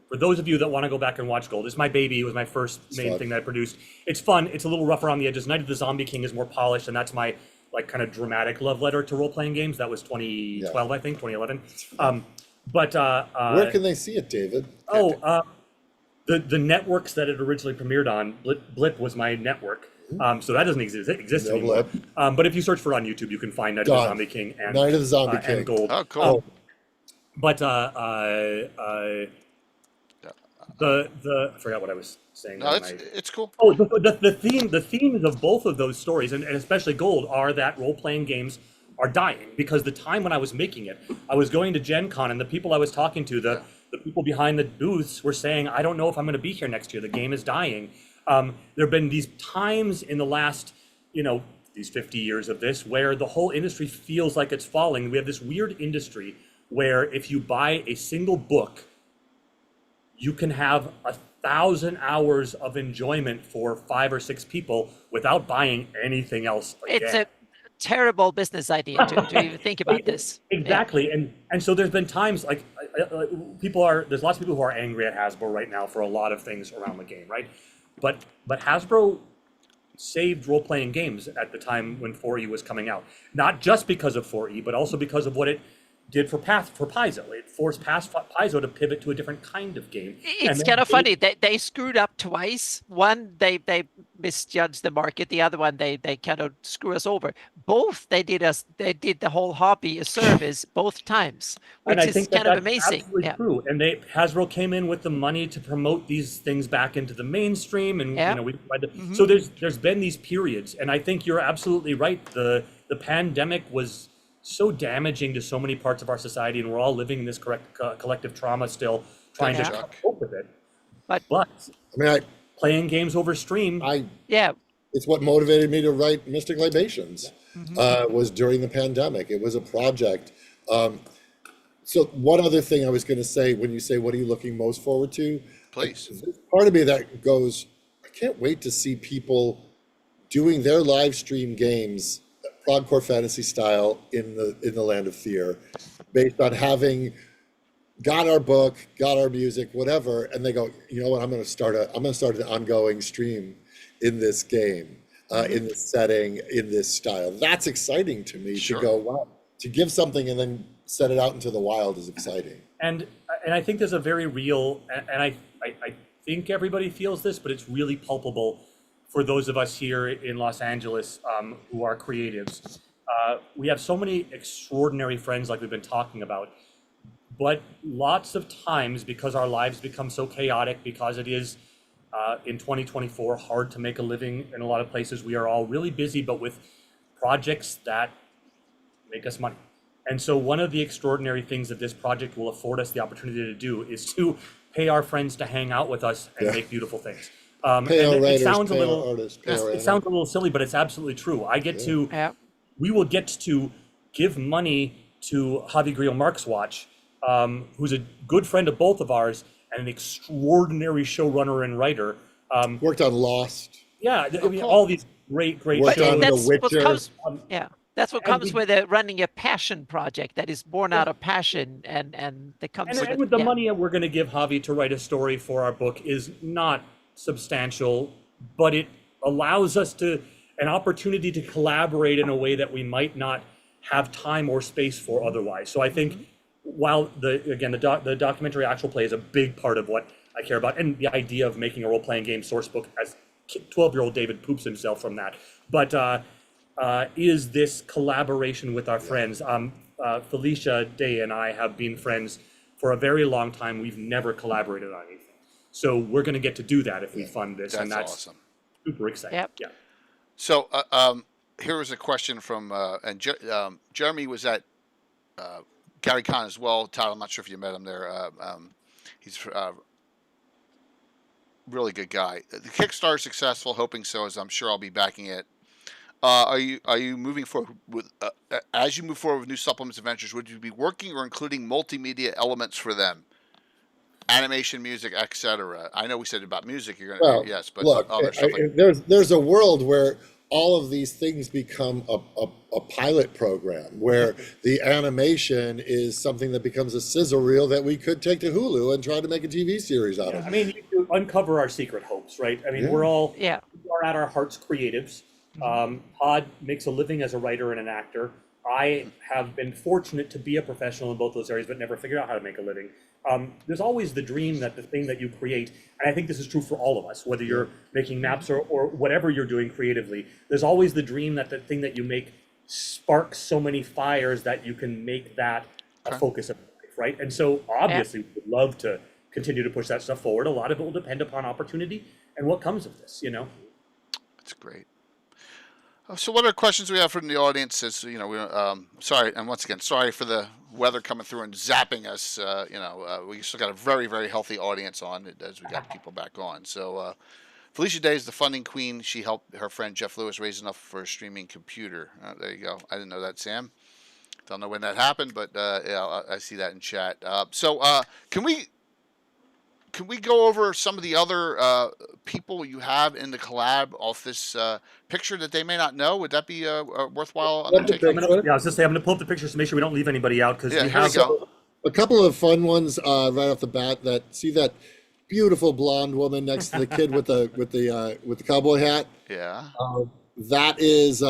for those of you that want to go back and watch Gold, it's my baby. It was my first main fun. thing that I produced. It's fun. It's a little rough around the edges. Night of the Zombie King is more polished, and that's my like kind of dramatic love letter to role-playing games. That was 2012, I think, 2011. But Where can they see it, David? the networks that it originally premiered on, Blip was my network. So that doesn't exist No anymore. Blip. But if you search for it on YouTube, you can find Night of the Done. Zombie King and Night of the Zombie King. and Gold. Oh, cool. But the I forgot what I was saying. No, it's cool. Oh, the themes of both of those stories, and especially Gold, are that role-playing games are dying. Because the time when I was making it, I was going to Gen Con, and the people I was talking to, the people behind the booths were saying, I don't know if I'm going to be here next year. The game is dying. There have been these times in the last, these 50 years of this, where the whole industry feels like it's falling. We have this weird industry where if you buy a single book, you can have 1,000 hours of enjoyment for 5 or 6 people without buying anything else again. It's a terrible business idea to even think about this. Exactly. And so there's been times like there's lots of people who are angry at Hasbro right now for a lot of things around the game, right? But Hasbro saved role-playing games at the time when 4E was coming out. Not just because of 4E, but also because of what it did for Paizo. It forced Paizo to pivot to a different kind of game. It's kind of funny. They screwed up twice. One, they misjudged the market. The other one, they kind of screw us over. Both they did the whole hobby a service both times, which and I is think kind of that's amazing. Absolutely Yeah. true. And Hasbro came in with the money to promote these things back into the mainstream, and we tried to. So there's been these periods, and I think you're absolutely right. The pandemic was so damaging to so many parts of our society, and we're all living in this collective trauma still, trying to cope with it. But I mean, playing games over stream. it's what motivated me to write Mystic Libations. Was during the pandemic. It was a project. So one other thing I was going to say, when you say, what are you looking most forward to? Please. There's part of me that goes, I can't wait to see people doing their live stream games Prog Core Fantasy style in the land of Fear, based on having got our book, got our music, whatever, and they go, you know what, I'm going to start an ongoing stream in this game, in this setting, in this style. That's exciting to me. Sure. To go, wow, to give something and then set it out into the wild is exciting. And I think there's a very real, and I think everybody feels this, but it's really palpable for those of us here in Los Angeles who are creatives. We have so many extraordinary friends like we've been talking about, but lots of times, because our lives become so chaotic, because it is in 2024 hard to make a living in a lot of places, we are all really busy, but with projects that make us money. And so one of the extraordinary things that this project will afford us the opportunity to do is to pay our friends to hang out with us and make beautiful things. Pay our writers, it sounds a pay our little, artists, pay our it sounds a little silly, but it's absolutely true. I get to, we will get to give money to Javi Grillo-Marx Watch, who's a good friend of both of ours and an extraordinary showrunner and writer. Worked on Lost. Yeah, I mean, all these great Worked shows. on That's The what Witcher. comes. That's what comes with running a passion project that is born out of passion, and that comes. And with the money we're going to give Javi to write a story for our book is not substantial, but it allows us an opportunity to collaborate in a way that we might not have time or space for otherwise. So I think while the documentary actual play is a big part of what I care about, and the idea of making a role-playing game source book, as 12-year-old David poops himself from that, but is this collaboration with our friends. Felicia Day and I have been friends for a very long time. We've never collaborated on anything. So we're going to get to do that if we fund this, and that's awesome. Super exciting. Yep. Yeah. So here was a question from, Jeremy was at Gary Con as well. Todd, I'm not sure if you met him there. He's really good guy. The Kickstarter successful, hoping so, as I'm sure I'll be backing it. Are you moving forward with as you move forward with new supplements and ventures? Would you be working or including multimedia elements for them, animation, music, etc.? I know we said about music. You're gonna yes, but look, other stuff. there's a world where all of these things become a pilot program, where the animation is something that becomes a sizzle reel that we could take to Hulu and try to make a TV series out of. I mean, you uncover our secret hopes, right? I mean, we're all we are at our hearts creatives. Todd makes a living as a writer and an actor. I have been fortunate to be a professional in both those areas, but never figured out how to make a living. There's always the dream that the thing that you create, and I think this is true for all of us, whether you're making maps or whatever you're doing creatively, there's always the dream that the thing that you make sparks so many fires that you can make that a focus of life, right? And so obviously we would love to continue to push that stuff forward. A lot of it will depend upon opportunity and what comes of this, That's great. So what are questions we have from the audience? Is sorry, and once again, sorry for the weather coming through and zapping us. We still got a very, very healthy audience on as we got people back on. So Felicia Day is the funding queen. She helped her friend Jeff Lewis raise enough for a streaming computer. There you go. I didn't know that, Sam. Don't know when that happened, but I see that in chat. So can we go over some of the other people you have in the collab off this picture that they may not know? Would that be a worthwhile undertaking? I was going to say, I'm going to pull up the pictures to make sure we don't leave anybody out, because we have a couple of fun ones right off the bat. See that beautiful blonde woman next to the kid with the cowboy hat? Yeah. That is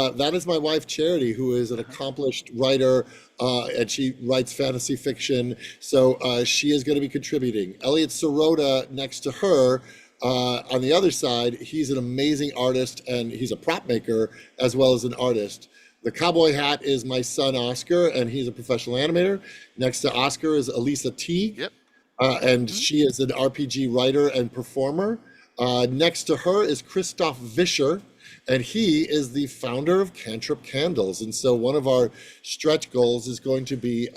my wife Charity, who is an accomplished writer, and she writes fantasy fiction. So she is going to be contributing. Elliot Sirota next to her, on the other side, he's an amazing artist, and he's a prop maker as well as an artist. The cowboy hat is my son Oscar, and he's a professional animator. Next to Oscar is Elisa T. Yep. And she is an RPG writer and performer. Next to her is Christoph Vischer, and he is the founder of Cantrip Candles. And so one of our stretch goals is going to be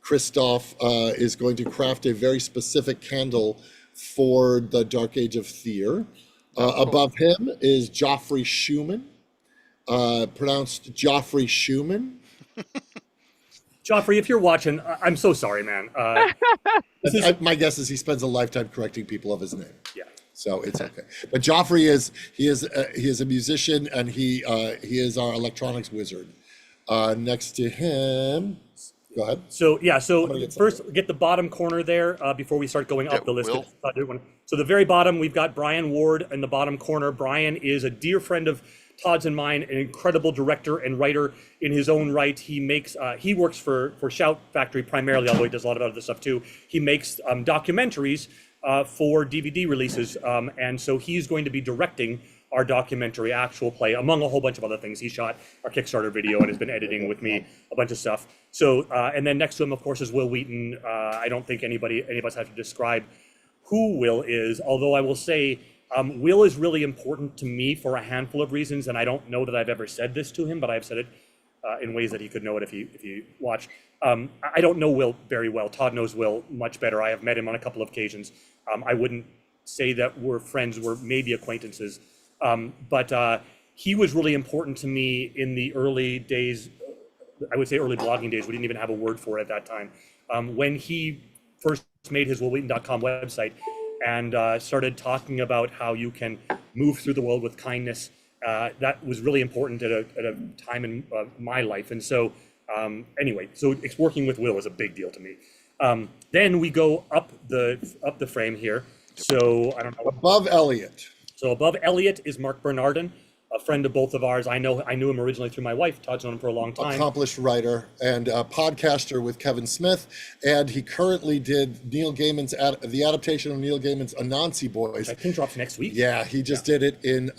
Christoph is going to craft a very specific candle for the Dark Age of Fear. Above him is Joffrey Schumann, pronounced Joffrey Schumann. Joffrey, if you're watching, I'm so sorry, man. My guess is he spends a lifetime correcting people of his name. Yeah. So it's okay. But Joffrey is a musician, and he is our electronics wizard. Next to him, go ahead. So first get the bottom corner there before we start going up the list. So the very bottom, we've got Brian Ward in the bottom corner. Brian is a dear friend of Todd's and mine, an incredible director and writer in his own right. He makes he works for Shout Factory primarily, although he does a lot of other stuff too. He makes documentaries for DVD releases. And so he's going to be directing our documentary Actual Play, among a whole bunch of other things. He shot our Kickstarter video and has been editing with me a bunch of stuff. So, and then next to him, of course, is Will Wheaton. I don't think any of us have to describe who Will is, although I will say Will is really important to me for a handful of reasons, and I don't know that I've ever said this to him, but I've said it in ways that he could know it if he watched. I don't know Will very well. Todd knows Will much better. I have met him on a couple of occasions. I wouldn't say that we're friends, we're maybe acquaintances. But he was really important to me in the early days, I would say early blogging days. We didn't even have a word for it at that time. When he first made his willwheaton.com website and started talking about how you can move through the world with kindness, that was really important at a time in my life. And so anyway, so working with Will is a big deal to me. Then we go up the frame here. So I don't know. Above Elliot. So above Elliot is Mark Bernardin, a friend of both of ours. I knew him originally through my wife. Todd's known him for a long time. Accomplished writer and podcaster with Kevin Smith, and he currently did Neil Gaiman's the adaptation of Neil Gaiman's Anansi Boys. I think drops next week. Yeah, he just did it in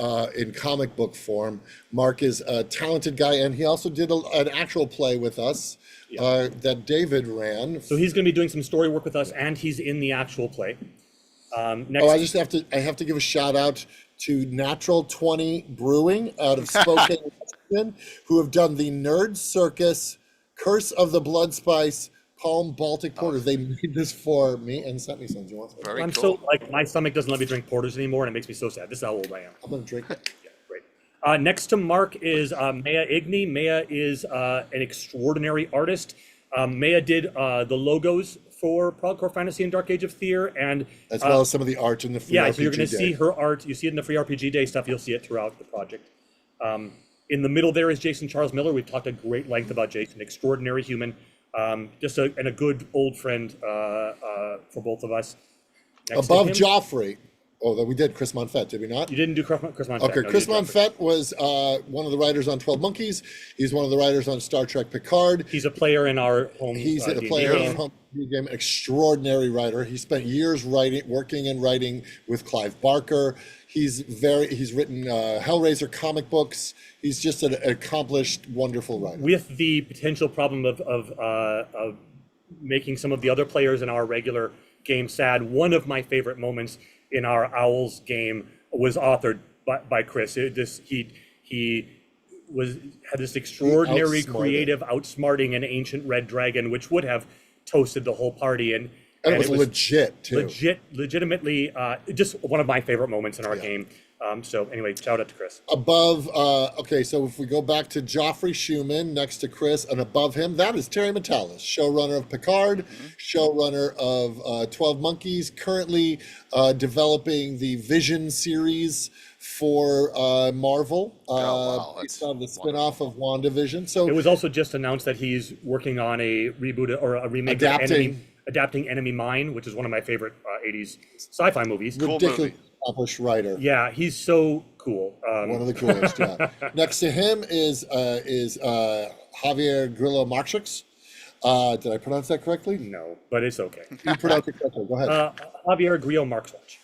comic book form. Mark is a talented guy, and he also did an actual play with us that David ran. So he's going to be doing some story work with us, and he's in the actual play. Next, I have to give a shout out to Natural 20 Brewing out of Spokane, Washington, who have done the Nerd Circus, Curse of the Blood Spice, Palm Baltic Porter. They made this for me and sent me some. Do you want some? Very I'm cool. so my stomach doesn't let me drink porters anymore, and it makes me so sad. This is how old I am. I'm gonna drink it. Yeah, great. Next to Mark is Maya Igny. Maya is an extraordinary artist. Maya did the logos for Prog Fantasy and Dark Age of Fear, and as well as some of the art in the free RPG so you're going to Day. see her art. You see it in the free RPG Day stuff. You'll see it throughout the project. In the middle there is Jason Charles Miller. We've talked at great length about Jason. Extraordinary human, just a good old friend for both of us. Next Above to him, Joffrey. Oh, that we did Chris Monfett, did we not? you didn't do Chris Monfett. Okay, no, Chris you did Monfett was one of the writers on 12 Monkeys. He's one of the writers on Star Trek Picard. He's a player in our home. He's a D&D player game. in home video game, extraordinary writer. He spent years working and writing with Clive Barker. He's written Hellraiser comic books. He's just an accomplished, wonderful writer. With the potential problem of making some of the other players in our regular game sad, one of my favorite moments in our Owls game was authored by Chris. He had this extraordinary creative outsmarting an ancient red dragon, which would have toasted the whole party, and it was legit too. Legitimately, just one of my favorite moments in our game. So anyway, shout out to Chris. Above, okay, so if we go back to Joffrey Schumann next to Chris, and above him, that is Terry Matalas, showrunner of Picard, showrunner of 12 Monkeys, currently developing the Vision series for Marvel, based on the spin-off of WandaVision. So it was also just announced that he's working on a reboot or a remake of adapting Enemy Mine, which is one of my favorite 80s sci-fi movies. Ridiculous. Accomplished writer. Yeah, he's so cool. One of the coolest. Yeah. Next to him is Javier Grillo Marchix. Did I pronounce that correctly? No, but it's okay. You pronounced it correctly. Go ahead. Javier Grillo Marxwatch.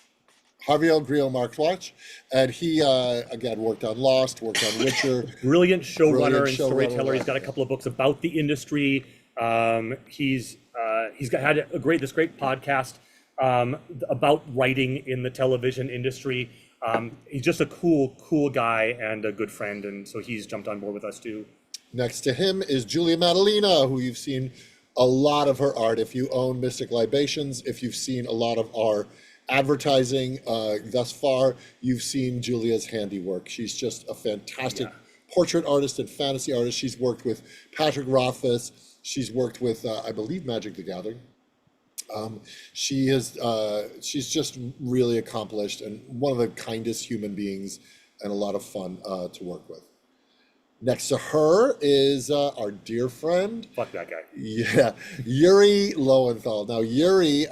Javier Grillo Marxwatch, and he again worked on Lost, worked on Witcher. Brilliant showrunner and storyteller. He's got a couple of books about the industry. He's had this great podcast about writing in the television industry. He's just a cool guy and a good friend, and so he's jumped on board with us too. Next to him is Julia Madalena, who you've seen a lot of her art. If you own Mystic Libations, if you've seen a lot of our advertising thus far, you've seen Julia's handiwork. She's just a fantastic portrait artist and fantasy artist. She's worked with Patrick Rothfuss. She's worked with, I believe, Magic the Gathering. She's just really accomplished and one of the kindest human beings and a lot of fun to work with. Next to her is our dear friend. Fuck that guy. Yeah, Yuri Lowenthal. Now, Yuri,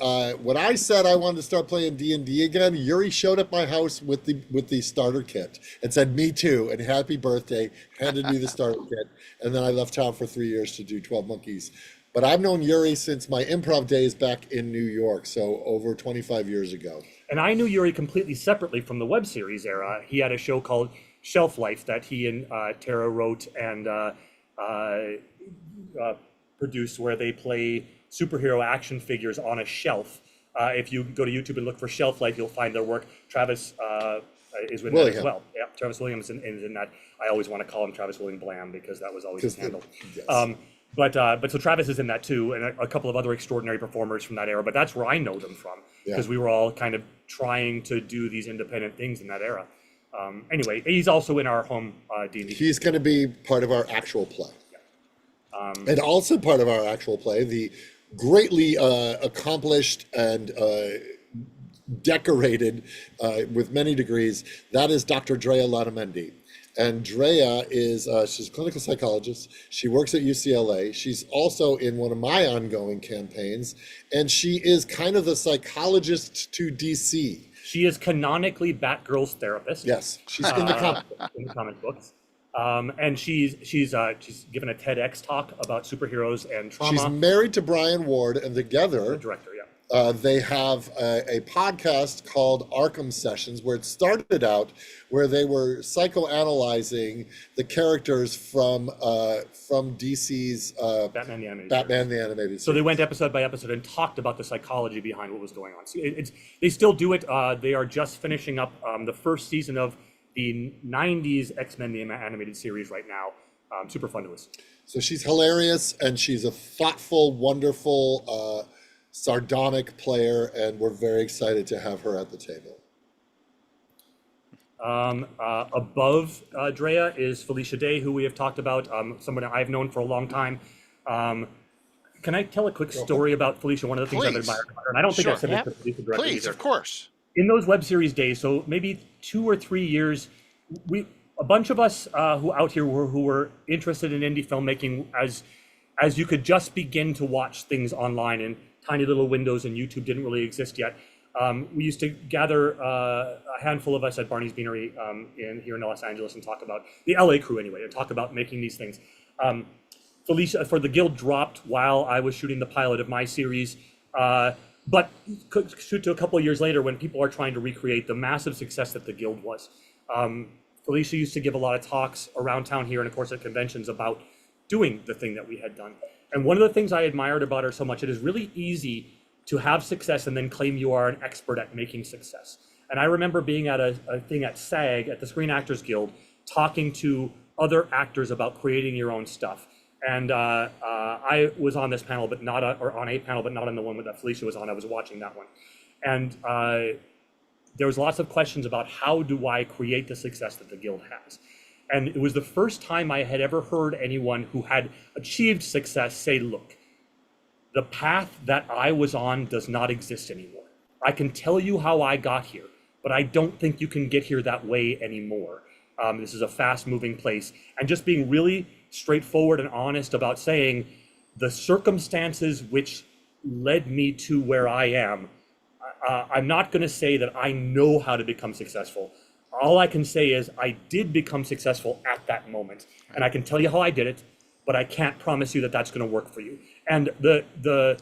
when I said I wanted to start playing D&D again, Yuri showed up my house with the starter kit and said, "Me too," and happy birthday, handed me the starter kit. And then I left town for 3 years to do 12 Monkeys. But I've known Yuri since my improv days back in New York, so over 25 years ago. And I knew Yuri completely separately from the web series era. He had a show called Shelf Life that he and Tara wrote and produced, where they play superhero action figures on a shelf. If you go to YouTube and look for Shelf Life, you'll find their work. Travis is with that as well. Yeah, Travis Williams is in that. I always want to call him Travis William Blam because that was always his handle. Yes. But so Travis is in that too, and a couple of other extraordinary performers from that era. But that's where I know them from, because we were all kind of trying to do these independent things in that era. Anyway, he's also in our home D&D. He's going to be part of our actual play. Yeah. And also part of our actual play, the greatly accomplished and decorated with many degrees, that is Dr. Drea Latamendi. And Drea is, she's a clinical psychologist. She works at UCLA. She's also in one of my ongoing campaigns. And she is kind of the psychologist to DC. She is canonically Batgirl's therapist. Yes, she's in the comic books. And she's given a TEDx talk about superheroes and trauma. She's married to Brian Ward, and together, the director, they have a podcast called Arkham Sessions, where it started out where they were psychoanalyzing the characters from DC's Batman the Animated Series. So they went episode by episode and talked about the psychology behind what was going on. So they still do it. They are just finishing up the first season of the 90s X-Men the Animated Series right now. Super fun to listen. So she's hilarious, and she's a thoughtful, wonderful, sardonic player, and we're very excited to have her at the table. Above Drea is Felicia Day, who we have talked about, someone I've known for a long time. Can I tell a quick story about Felicia? One of the things I've admired about her, and I don't think I've said this to Felicia directly. Please, either. Of course. In those web series days, so maybe 2 or 3 years, a bunch of us who out here who were interested in indie filmmaking, as you could just begin to watch things online in tiny little windows, and YouTube didn't really exist yet. We used to gather a handful of us at Barney's Beanery here in Los Angeles and talk about the LA crew anyway, and talk about making these things. Felicia for the Guild dropped while I was shooting the pilot of my series, but could shoot to a couple of years later when people are trying to recreate the massive success that the Guild was. Felicia used to give a lot of talks around town here and of course at conventions about doing the thing that we had done. And one of the things I admired about her so much, it is really easy to have success and then claim you are an expert at making success. And I remember being at a thing at SAG, at the Screen Actors Guild, talking to other actors about creating your own stuff. And I was on this panel, but not on a panel, but not on the one that Felicia was on. I was watching that one. And there was lots of questions about how do I create the success that the Guild has. And it was the first time I had ever heard anyone who had achieved success say, look, the path that I was on does not exist anymore. I can tell you how I got here, but I don't think you can get here that way anymore. This is a fast moving place. And just being really straightforward and honest about saying the circumstances which led me to where I am, I'm not going to say that I know how to become successful. All I can say is I did become successful at that moment, and I can tell you how I did it, but I can't promise you that that's going to work for you. And the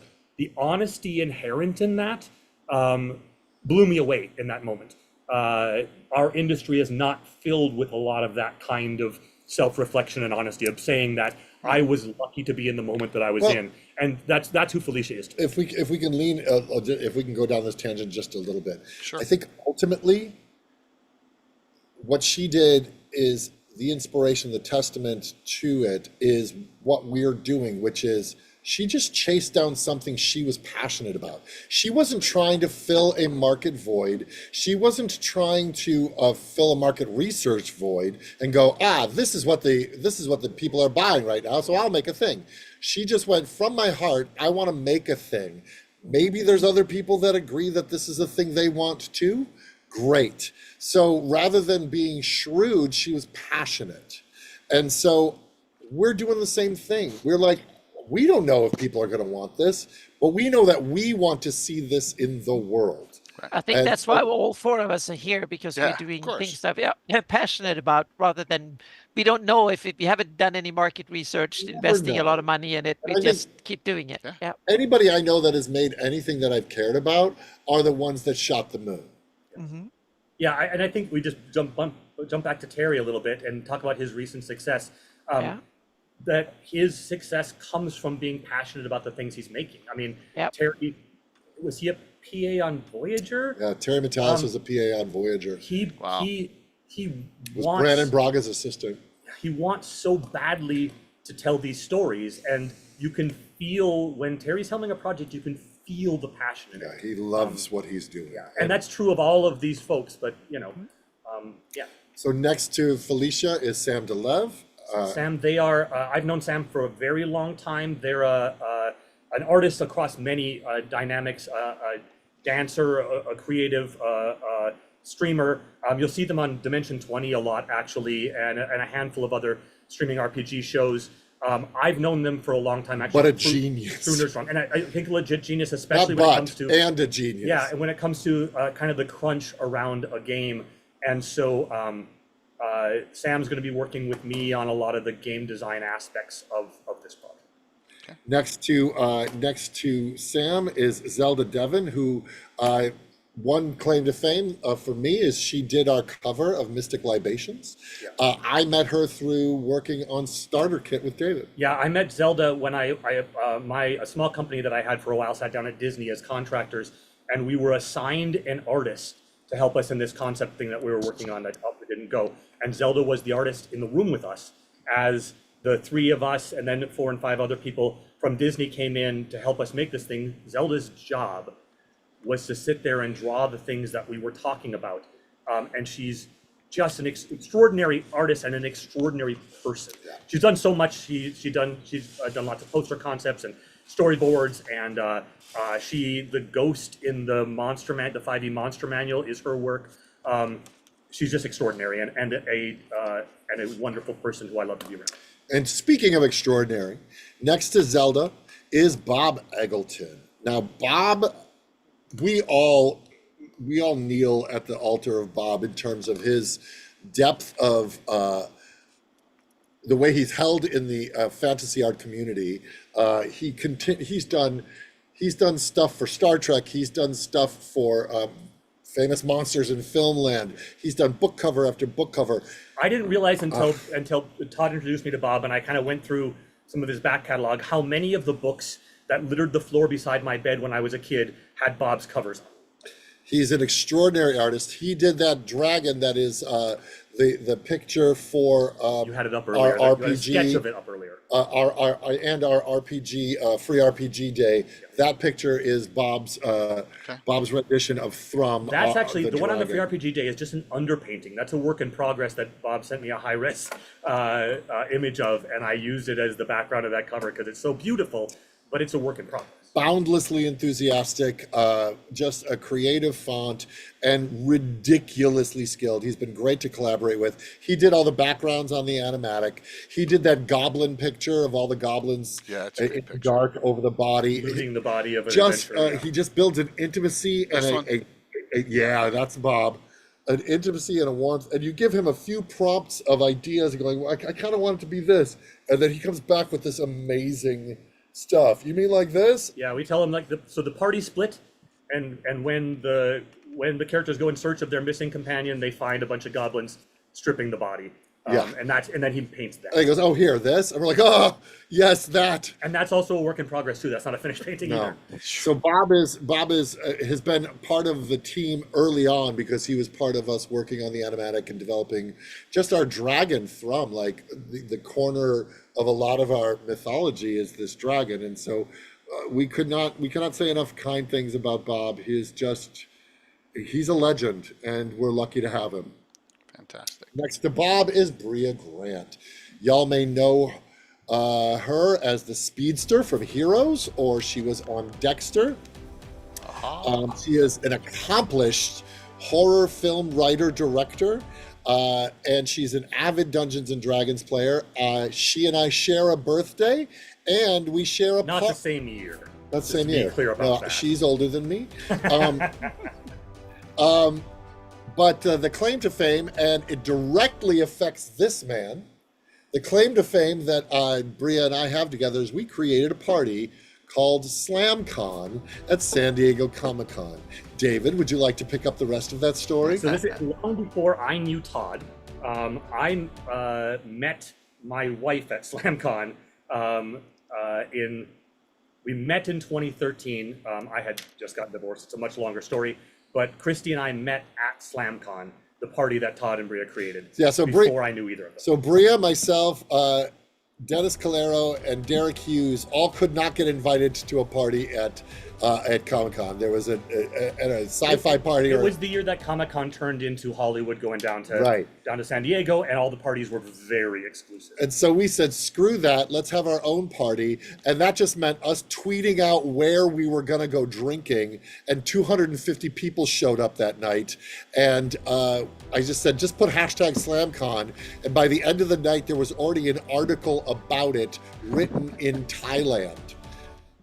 honesty inherent in that blew me away in that moment. Our industry is not filled with a lot of that kind of self-reflection and honesty of saying that I was lucky to be in the moment that I was in, and that's who Felicia is to me. If we can lean, if we can go down this tangent just a little bit, sure. I think ultimately, what she did is the inspiration, the testament to it is what we're doing, which is she just chased down something she was passionate about. She wasn't trying to fill a market void. She wasn't trying to fill a market research void and go, this is what the people are buying right now, so I'll make a thing. She just went, from my heart, I want to make a thing. Maybe there's other people that agree that this is a thing they want too. Great. So rather than being shrewd, she was passionate. And so we're doing the same thing. We're like, we don't know if people are going to want this, but we know that we want to see this in the world. I think And that's why all four of us are here, because Yeah, we're of doing course. things that we're passionate about, rather than we don't know if we haven't done any market research, you never investing a lot of know. money in it. We And I think just keep doing it. Yeah. Yeah. anybody I know that has made anything that I've cared about are the ones that shot the moon. Hmm. Yeah, and I think we just jump back to Terry a little bit and talk about his recent success. Yeah. That his success comes from being passionate about the things he's making. I mean, Yep. Terry, was he a PA on Voyager? Yeah, Terry Matalas was a PA on Voyager. He Wow. he Was wants Brandon Braga's assistant. he wants so badly to tell these stories, and you can feel when Terry's helming a project, you can feel the passion in Yeah, it. he loves what he's doing. And that's true of all of these folks, but yeah. So next to Felicia is Sam DeLev. Sam, they are. I've known Sam for a very long time. They're an artist across many dynamics, a dancer, a creative, streamer. You'll see them on Dimension 20 a lot, actually, and a handful of other streaming RPG shows. I've known them for a long time, actually. What a through genius. Nerdstrong. And I think a legit genius, Not especially when it comes but, to and a genius. yeah, and when it comes to kind of the crunch around a game. And so Sam's going to be working with me on a lot of the game design aspects of this project. Next to Sam is Zelda Devon, who one claim to fame for me is she did our cover of Mystic Libations. I met her through working on Starter Kit with David. Yeah, I met Zelda when a small company that I had for a while sat down at Disney as contractors, and we were assigned an artist to help us in this concept thing that we were working on that didn't go. And Zelda was the artist in the room with us, as the three of us and then 4 and 5 other people from Disney came in to help us make this thing. Zelda's job was to sit there and draw the things that we were talking about. And she's just an extraordinary artist and an extraordinary person. She's done so much. She's done lots of poster concepts and storyboards, and the ghost in the the 5e Monster Manual is her work. She's just extraordinary and a wonderful person who I love to be around. And speaking of extraordinary, next to Zelda is Bob Eggleton. Now, Bob, we all kneel at the altar of Bob in terms of his depth of the way he's held in the fantasy art community. He's done stuff for Star Trek. He's done stuff for Famous Monsters in Filmland. He's done book cover after book cover. I didn't realize until Todd introduced me to Bob, and I kind of went through some of his back catalog, how many of the books that littered the floor beside my bed when I was a kid had Bob's covers on. He's an extraordinary artist. He did that dragon that is the picture for You had it up earlier. our You had a RPG. sketch of it up earlier. Our RPG free RPG day. That picture is Bob's rendition of Thrum. That's actually the one on the dragon. free RPG day is just an underpainting. That's a work in progress that Bob sent me a high res image of, and I used it as the background of that cover because it's so beautiful, but it's a work in progress. Boundlessly enthusiastic, just a creative font, and ridiculously skilled. He's been great to collaborate with. He did all the backgrounds on the animatic. He did that goblin picture of all the goblins it's a great in picture. dark over the body. Looting the body of an Just adventurer. he just builds an intimacy and This one? yeah, that's Bob. An intimacy and a warmth, and you give him a few prompts of ideas, going, well, I kind of want it to be this, and then he comes back with this amazing stuff. You mean like this? Yeah, we tell them so the party split, and when the characters go in search of their missing companion, they find a bunch of goblins stripping the body. And then he paints that. And he goes, oh, here, this, and we're like, oh, yes, that. And that's also a work in progress too. That's not a finished painting either. So Bob has been part of the team early on because he was part of us working on the animatic and developing just our dragon Thrum. Like the corner of a lot of our mythology is this dragon, and so we cannot say enough kind things about Bob. He's a legend, and we're lucky to have him. Fantastic. Next to Bob is Bria Grant. Y'all may know her as the Speedster from Heroes, or she was on Dexter. She is an accomplished horror film writer director, and she's an avid Dungeons and Dragons player. She and I share a birthday, and we share a Not the same year. Not the Just same to be year. clear about that. She's older than me. But the claim to fame, and it directly affects this man, the claim to fame that Bria and I have together is we created a party called SlamCon at San Diego Comic-Con. David, would you like to pick up the rest of that story? So this is long before I knew Todd. I met my wife at SlamCon we met in 2013. I had just gotten divorced. It's a much longer story. But Christy and I met at SlamCon, the party that Todd and Bria created. Yeah, so before I knew either of them. So Bria, myself, Dennis Calero, and Derek Hughes all could not get invited to a party at Comic-Con. There was a sci-fi party. It was the year that Comic-Con turned into Hollywood, going down to San Diego, and all the parties were very exclusive. And so we said, screw that, let's have our own party. And that just meant us tweeting out where we were going to go drinking. And 250 people showed up that night. And I just said, just put hashtag SlamCon. And by the end of the night, there was already an article about it written in Thailand.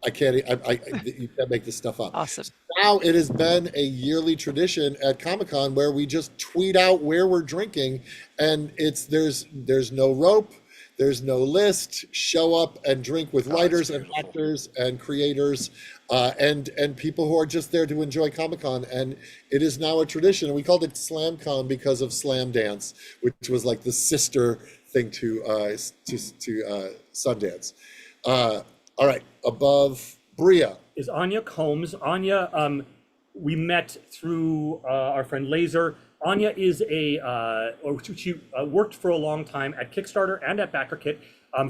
You can't make this stuff up. Awesome. Now it has been a yearly tradition at Comic-Con where we just tweet out where we're drinking, and there's no rope, there's no list. Show up and drink with writers and actors and creators and people who are just there to enjoy Comic-Con. And it is now a tradition. And we called it SlamCon because of Slam Dance, which was like the sister thing to Sundance. All right, above Bria is Anya Combs. Anya, we met through our friend Laser. Anya is she worked for a long time at Kickstarter and at BackerKit.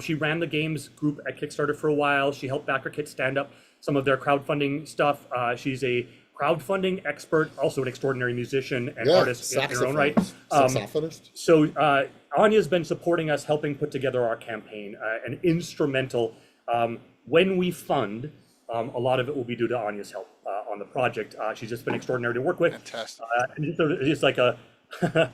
She ran the games group at Kickstarter for a while. She helped BackerKit stand up some of their crowdfunding stuff. She's a crowdfunding expert, also an extraordinary musician and artist in her own right. Saxophonist. So Anya's been supporting us, helping put together our campaign, and instrumental. When we fund, a lot of it will be due to Anya's help on the project. She's just been extraordinary to work with. Fantastic. It's like I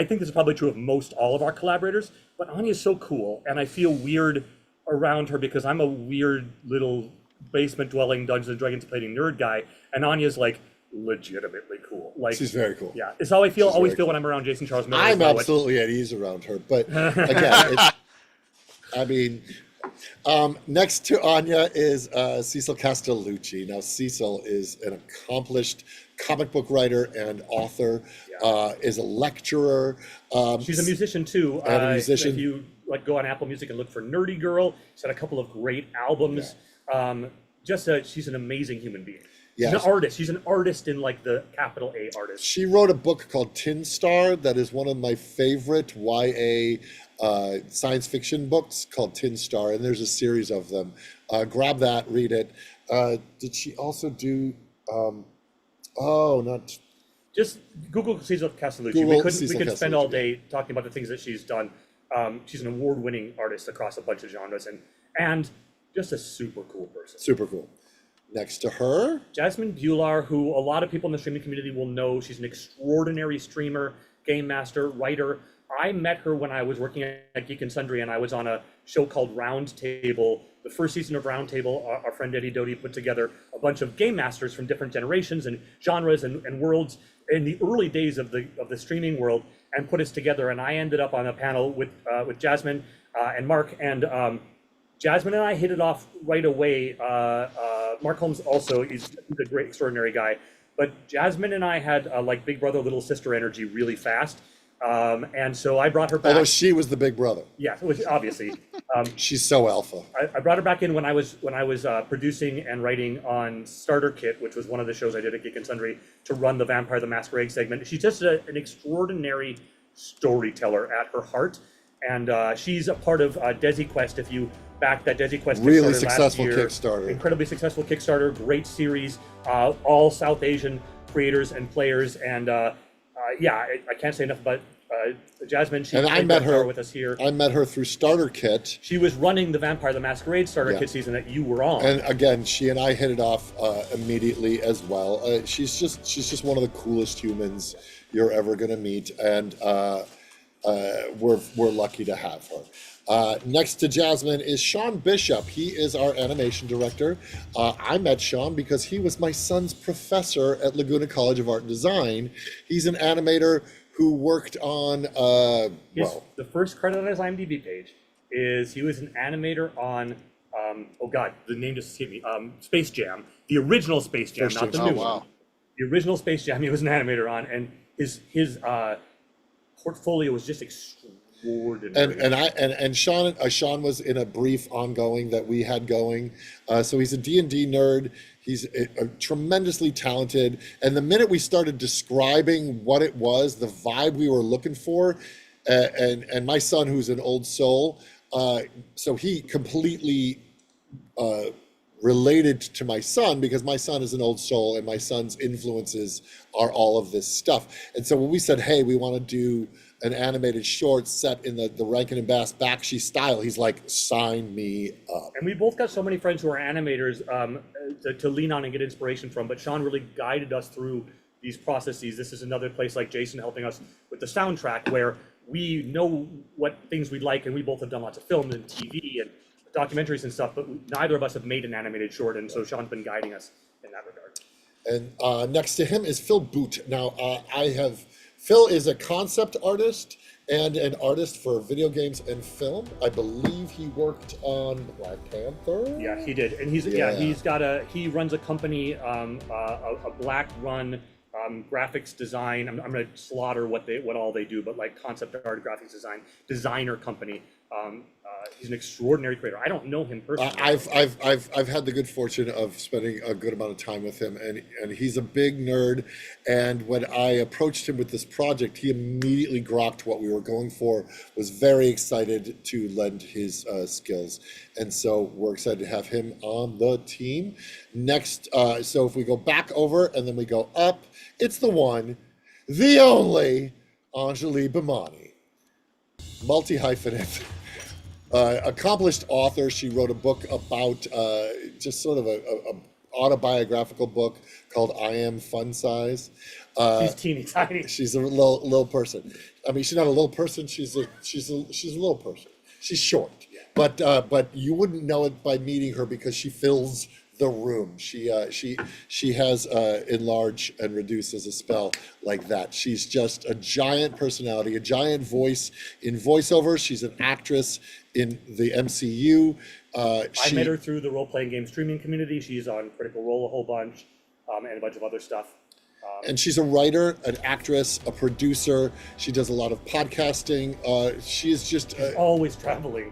think this is probably true of most all of our collaborators, but Anya's so cool, and I feel weird around her because I'm a weird little basement dwelling Dungeons and Dragons playing nerd guy, and Anya's like legitimately cool. Like, she's very cool. Yeah, it's how I always feel when I'm around Jason Charles Miller. I'm absolutely at ease around her, but again, next to Anya is Cecil Castellucci. Now, Cecil is an accomplished comic book writer and author, is a lecturer. She's a musician too. And a musician. If you go on Apple Music and look for Nerdy Girl, she's had a couple of great albums. She's an amazing human being. She's an artist. She's an artist in like the capital A artist. She wrote a book called Tin Star that is one of my favorite YA science fiction books called Tin Star, and there's a series of them. Grab that, read it. Did she also do just Google Cecil Castellucci. We could spend all day talking about the things that she's done. She's an award-winning artist across a bunch of genres and just a super cool person. Super cool. Next to her, Jasmine Bular, who a lot of people in the streaming community will know. She's an extraordinary streamer, game master, writer. I met her when I was working at Geek and Sundry, and I was on a show called Round Table. The first season of Round Table, our friend Eddie Doty put together a bunch of game masters from different generations and genres and worlds in the early days of the streaming world, and put us together. And I ended up on a panel with Jasmine and Mark, and Jasmine and I hit it off right away. Mark Holmes also is a great, extraordinary guy, but Jasmine and I had like big brother, little sister energy really fast. And so I brought her back. Although she was the big brother. Yeah, obviously. She's so alpha. I brought her back in when I was producing and writing on Starter Kit, which was one of the shows I did at Geek and Sundry, to run the Vampire the Masquerade segment. She's just an extraordinary storyteller at her heart. And she's a part of Desi Quest. If you back that Desi Quest really Kickstarter successful last year, Kickstarter. Incredibly successful Kickstarter, great series, all South Asian creators and players. And I can't say enough about Jasmine. She and I met her with us here. I met her through Starter Kit. She was running the Vampire the Masquerade Starter Kit season that you were on. And again, she and I hit it off immediately as well. She's just one of the coolest humans you're ever gonna meet, and we're lucky to have her. Next to Jasmine is Sean Bishop. He is our animation director. I met Sean because he was my son's professor at Laguna College of Art and Design. He's an animator who worked on, The first credit on his IMDb page is he was an animator on, oh God, the name just escaped me, Space Jam, the original Space Jam, First not the James- new oh, wow. one. The original Space Jam he was an animator on, and his portfolio was just extraordinary. And Sean was in a brief ongoing that we had going. So he's a D&D nerd. He's a tremendously talented. And the minute we started describing what it was, the vibe we were looking for, and my son, who's an old soul, so he completely related to my son because my son is an old soul and my son's influences are all of this stuff. And so when we said, hey, we want to do an animated short set in the Rankin and Bass Bakshi style, he's like, sign me up. And we both got so many friends who are animators to lean on and get inspiration from, but Sean really guided us through these processes. This is another place like Jason helping us with the soundtrack where we know what things we like, and we both have done lots of film and TV and documentaries and stuff, but neither of us have made an animated short, and so Sean's been guiding us in that regard. And next to him is Phil Boot. Now, Phil is a concept artist and an artist for video games and film. I believe he worked on Black Panther. Yeah, he did, and he runs a company, a black run graphics design. I'm going to slaughter what all they do, but like concept art, graphics designer company. He's an extraordinary creator. I don't know him personally. I've had the good fortune of spending a good amount of time with him, and he's a big nerd. And when I approached him with this project, he immediately grokked what we were going for, was very excited to lend his skills. And so we're excited to have him on the team. Next, so if we go back over and then we go up, it's the one, the only Anjali Bhimani, multi-hyphenate. Accomplished author. She wrote a book about just sort of a autobiographical book called I Am Fun Size. She's teeny tiny. She's a little person. I mean, she's not a little person. She's a little person. She's short, but you wouldn't know it by meeting her because she fills the room. She has enlarge and reduce as a spell like that. She's just a giant personality, a giant voice in voiceover. She's an actress in the MCU. I met her through the role-playing game streaming community. She's on Critical Role a whole bunch, and a bunch of other stuff. And she's a writer, an actress, a producer. She does a lot of podcasting. She's just always traveling.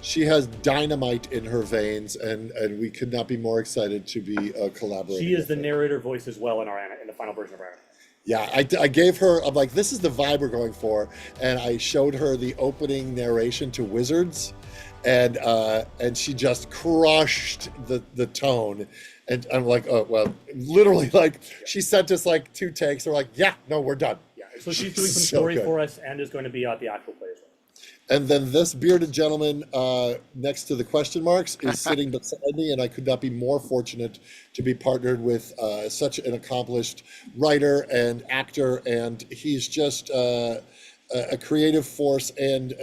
She has dynamite in her veins, and we could not be more excited to be collaborating. She is the narrator voice as well in the final version of our anime. Yeah, I gave her, I'm like, this is the vibe we're going for, and I showed her the opening narration to Wizards, and she just crushed the tone. And I'm like, oh, well, literally, like, she sent us like 2 takes. We're like, yeah, no, we're done. Yeah, so she's doing some story for us and is going to be at the actual play as well. And then this bearded gentleman next to the question marks is sitting beside me, and I could not be more fortunate to be partnered with such an accomplished writer and actor, and he's just a creative force, and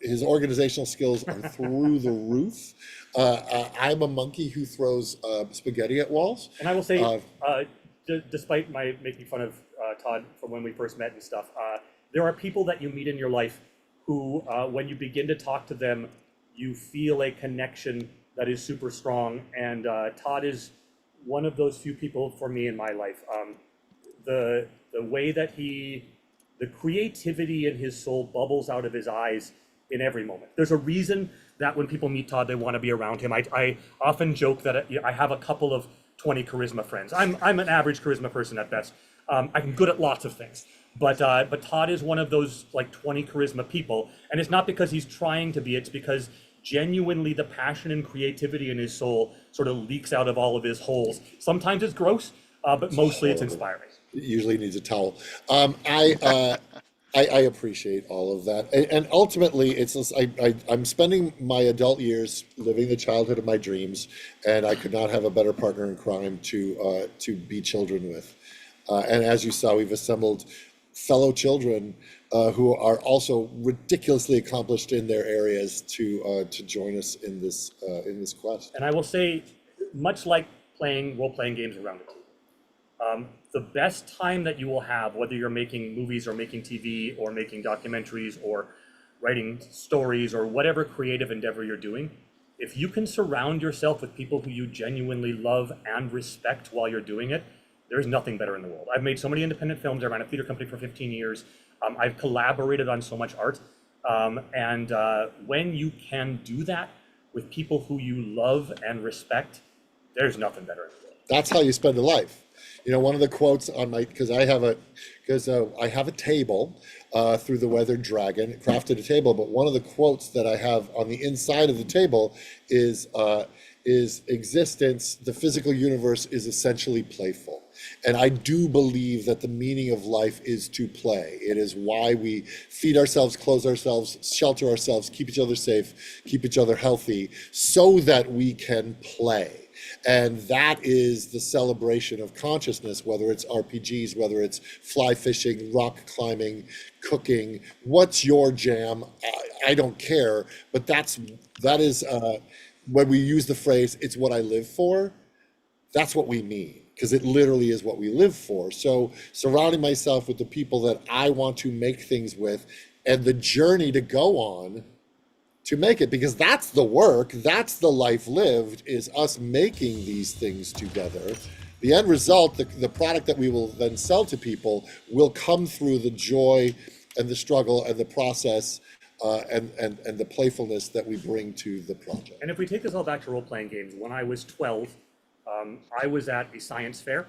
his organizational skills are through the roof. I'm a monkey who throws spaghetti at walls. And I will say, despite my making fun of Todd from when we first met and stuff, there are people that you meet in your life who, when you begin to talk to them, you feel a connection that is super strong. And Todd is one of those few people for me in my life. The way that the creativity in his soul bubbles out of his eyes in every moment. There's a reason that when people meet Todd, they want to be around him. I often joke that I have a couple of 20 charisma friends. I'm an average charisma person at best. I'm good at lots of things. But Todd is one of those like 20 charisma people, and it's not because he's trying to be, it's because genuinely the passion and creativity in his soul sort of leaks out of all of his holes. Sometimes it's gross, but mostly it's inspiring. It usually needs a towel. I appreciate all of that, and ultimately, it's I'm spending my adult years living the childhood of my dreams, and I could not have a better partner in crime to be children with. And as you saw, we've assembled fellow children who are also ridiculously accomplished in their areas to join us in this quest. And I will say, much like playing role-playing games around the table, the best time that you will have, whether you're making movies or making TV or making documentaries or writing stories or whatever creative endeavor you're doing, if you can surround yourself with people who you genuinely love and respect while you're doing it, there's nothing better in the world. I've made so many independent films. I ran a theater company for 15 years. I've collaborated on so much art. And when you can do that with people who you love and respect, there's nothing better in the world. That's how you spend a life. You know, one of the quotes on my, because I have a table through the Weathered Dragon, crafted a table, but one of the quotes that I have on the inside of the table is existence, the physical universe is essentially playful. And I do believe that the meaning of life is to play. It is why we feed ourselves, clothe ourselves, shelter ourselves, keep each other safe, keep each other healthy, so that we can play. And that is the celebration of consciousness, whether it's RPGs, whether it's fly fishing, rock climbing, cooking. What's your jam? I don't care, but that is when we use the phrase, it's what I live for, that's what we mean, because it literally is what we live for. So surrounding myself with the people that I want to make things with, and the journey to go on to make it, because that's the work, that's the life lived, is us making these things together. The end result, the product that we will then sell to people, will come through the joy and the struggle and the process and the playfulness that we bring to the project. And if we take this all back to role-playing games, when I was 12, I was at a science fair.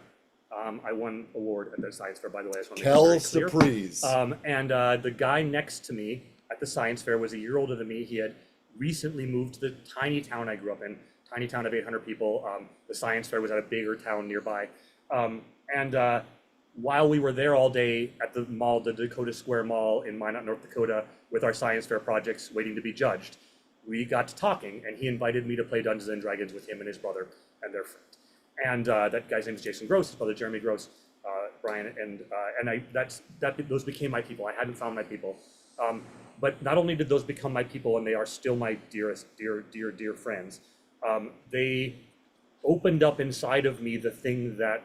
I won an award at the science fair, by the way. I just want to make it very clear. Surprise. And the guy next to me at the science fair was a year older than me. He had recently moved to the tiny town I grew up in, tiny town of 800 people. The science fair was at a bigger town nearby. While we were there all day at the mall, the Dakota Square Mall in Minot, North Dakota, with our science fair projects waiting to be judged, we got to talking, and he invited me to play Dungeons and Dragons with him and his brother and their friend. And that guy's name is Jason Gross, his brother Jeremy Gross, Brian, those became my people. I hadn't found my people. But not only did those become my people, and they are still my dearest, dear friends, they opened up inside of me the thing that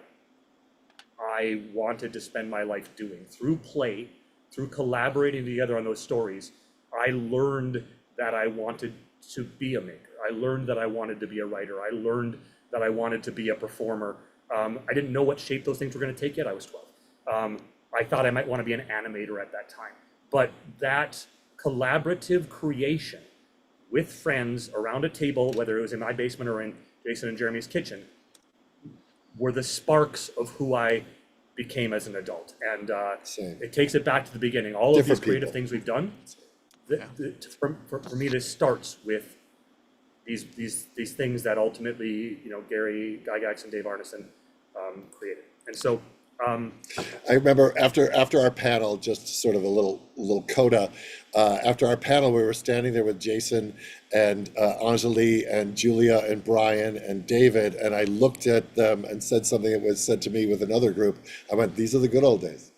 I wanted to spend my life doing. Through play, through collaborating together on those stories, I learned that I wanted to be a maker. I learned that I wanted to be a writer. I learned that I wanted to be a performer. I didn't know what shape those things were going to take yet. I was 12. I thought I might want to be an animator at that time. But that collaborative creation with friends around a table, whether it was in my basement or in Jason and Jeremy's kitchen, were the sparks of who I became as an adult. And it takes it back to the beginning. All of these creative things we've done, for me, this starts with these things that ultimately, Gary Gygax and Dave Arneson created. And so I remember after our panel, just sort of a little coda. After our panel, we were standing there with Jason and Anjali and Julia and Brian and David, and I looked at them and said something that was said to me with another group. I went, "These are the good old days.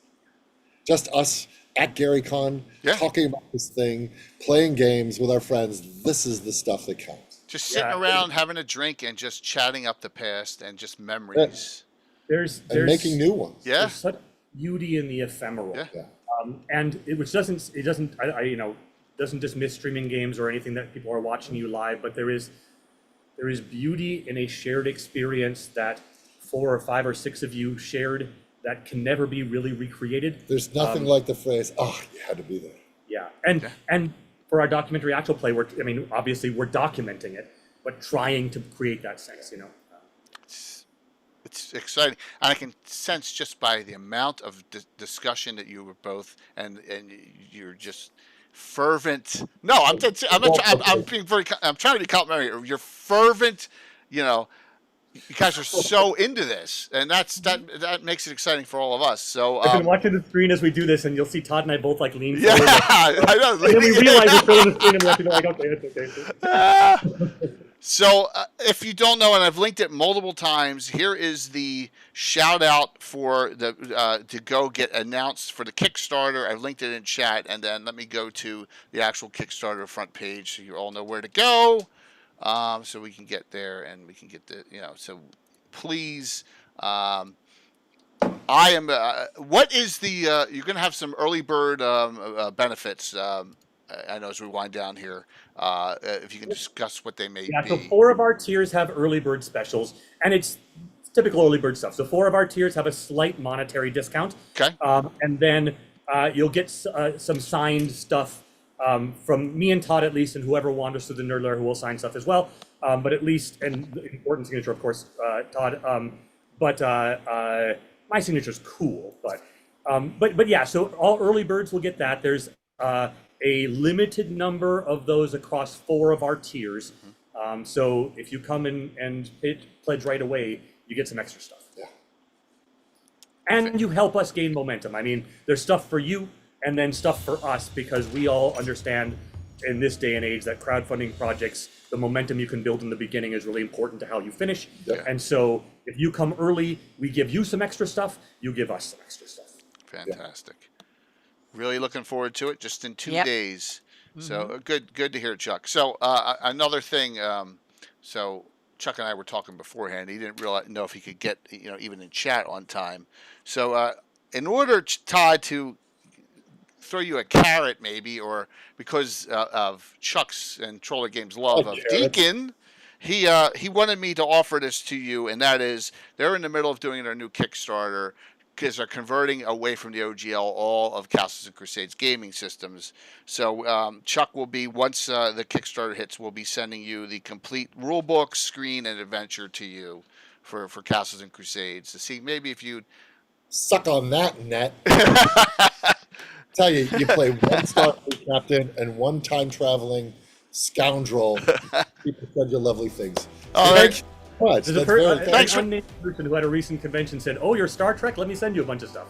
Just us at GaryCon, talking about this thing, playing games with our friends. This is the stuff that counts." Just sitting around having a drink and just chatting up the past and just memories. There's making new ones. Yeah. There's such beauty in the ephemeral. Yeah. And it doesn't dismiss streaming games or anything that people are watching you live, but there is beauty in a shared experience that 4 or 5 or 6 of you shared that can never be really recreated. There's nothing like the phrase, "Oh, you had to be there." Yeah, and for our documentary actual play, obviously we're documenting it, but trying to create that sense, It's exciting, and I can sense just by the amount of discussion that you were both, and you're just fervent. No, I'm being I'm trying to be complimentary. You're fervent, you guys are so into this, and that makes it exciting for all of us. So I've been watching the screen as we do this, and you'll see Todd and I both lean forward. I know. And then we realize we're still on the screen, and we have to be like, okay, it's okay. So, if you don't know, and I've linked it multiple times, here is the shout out for the to go get announced for the Kickstarter. I've linked it in chat, and then let me go to the actual Kickstarter front page so you all know where to go, so we can get there and we can get the So, please, I am. What is the? You're going to have some early bird benefits. I know as we wind down here, if you can discuss what they may Yeah, be. so 4 of our tiers have early bird specials, and it's typical early bird stuff. So 4 of our tiers have a slight monetary discount. Okay. And then you'll get some signed stuff from me and Todd at least, and whoever wanders through the Nerd Lair who will sign stuff as well. But at least, and the important signature, of course, Todd. But my signature's cool. But yeah, so all early birds will get that. There's a limited number of those across 4 of our tiers. So if you come in and pledge right away, you get some extra stuff. Yeah. And you help us gain momentum. I mean, there's stuff for you and then stuff for us, because we all understand in this day and age that crowdfunding projects, the momentum you can build in the beginning is really important to how you finish. Yeah. And so if you come early, we give you some extra stuff, you give us some extra stuff. Fantastic. Really looking forward to it. Just in 2 Yep. days. So good to hear, Chuck. So another thing. So Chuck and I were talking beforehand. He didn't know if he could get even in chat on time. So in order, Todd, to throw you a carrot, maybe, or because of Chuck's and Troller Games' love of Deacon, he wanted me to offer this to you, and that is they're in the middle of doing their new Kickstarter, because they're converting away from the OGL all of Castles and Crusades gaming systems. So Chuck will be, once the Kickstarter hits, we'll be sending you the complete rulebook, screen, and adventure to you for Castles and Crusades, to see maybe if you'd Suck on that, Nett. Tell you, you play 1 Starfleet captain and 1 time traveling scoundrel. People said you lovely things. Oh, Thanks so much. There's That's very an unnamed person who at a recent convention said, "Oh, you're Star Trek? Let me send you a bunch of stuff."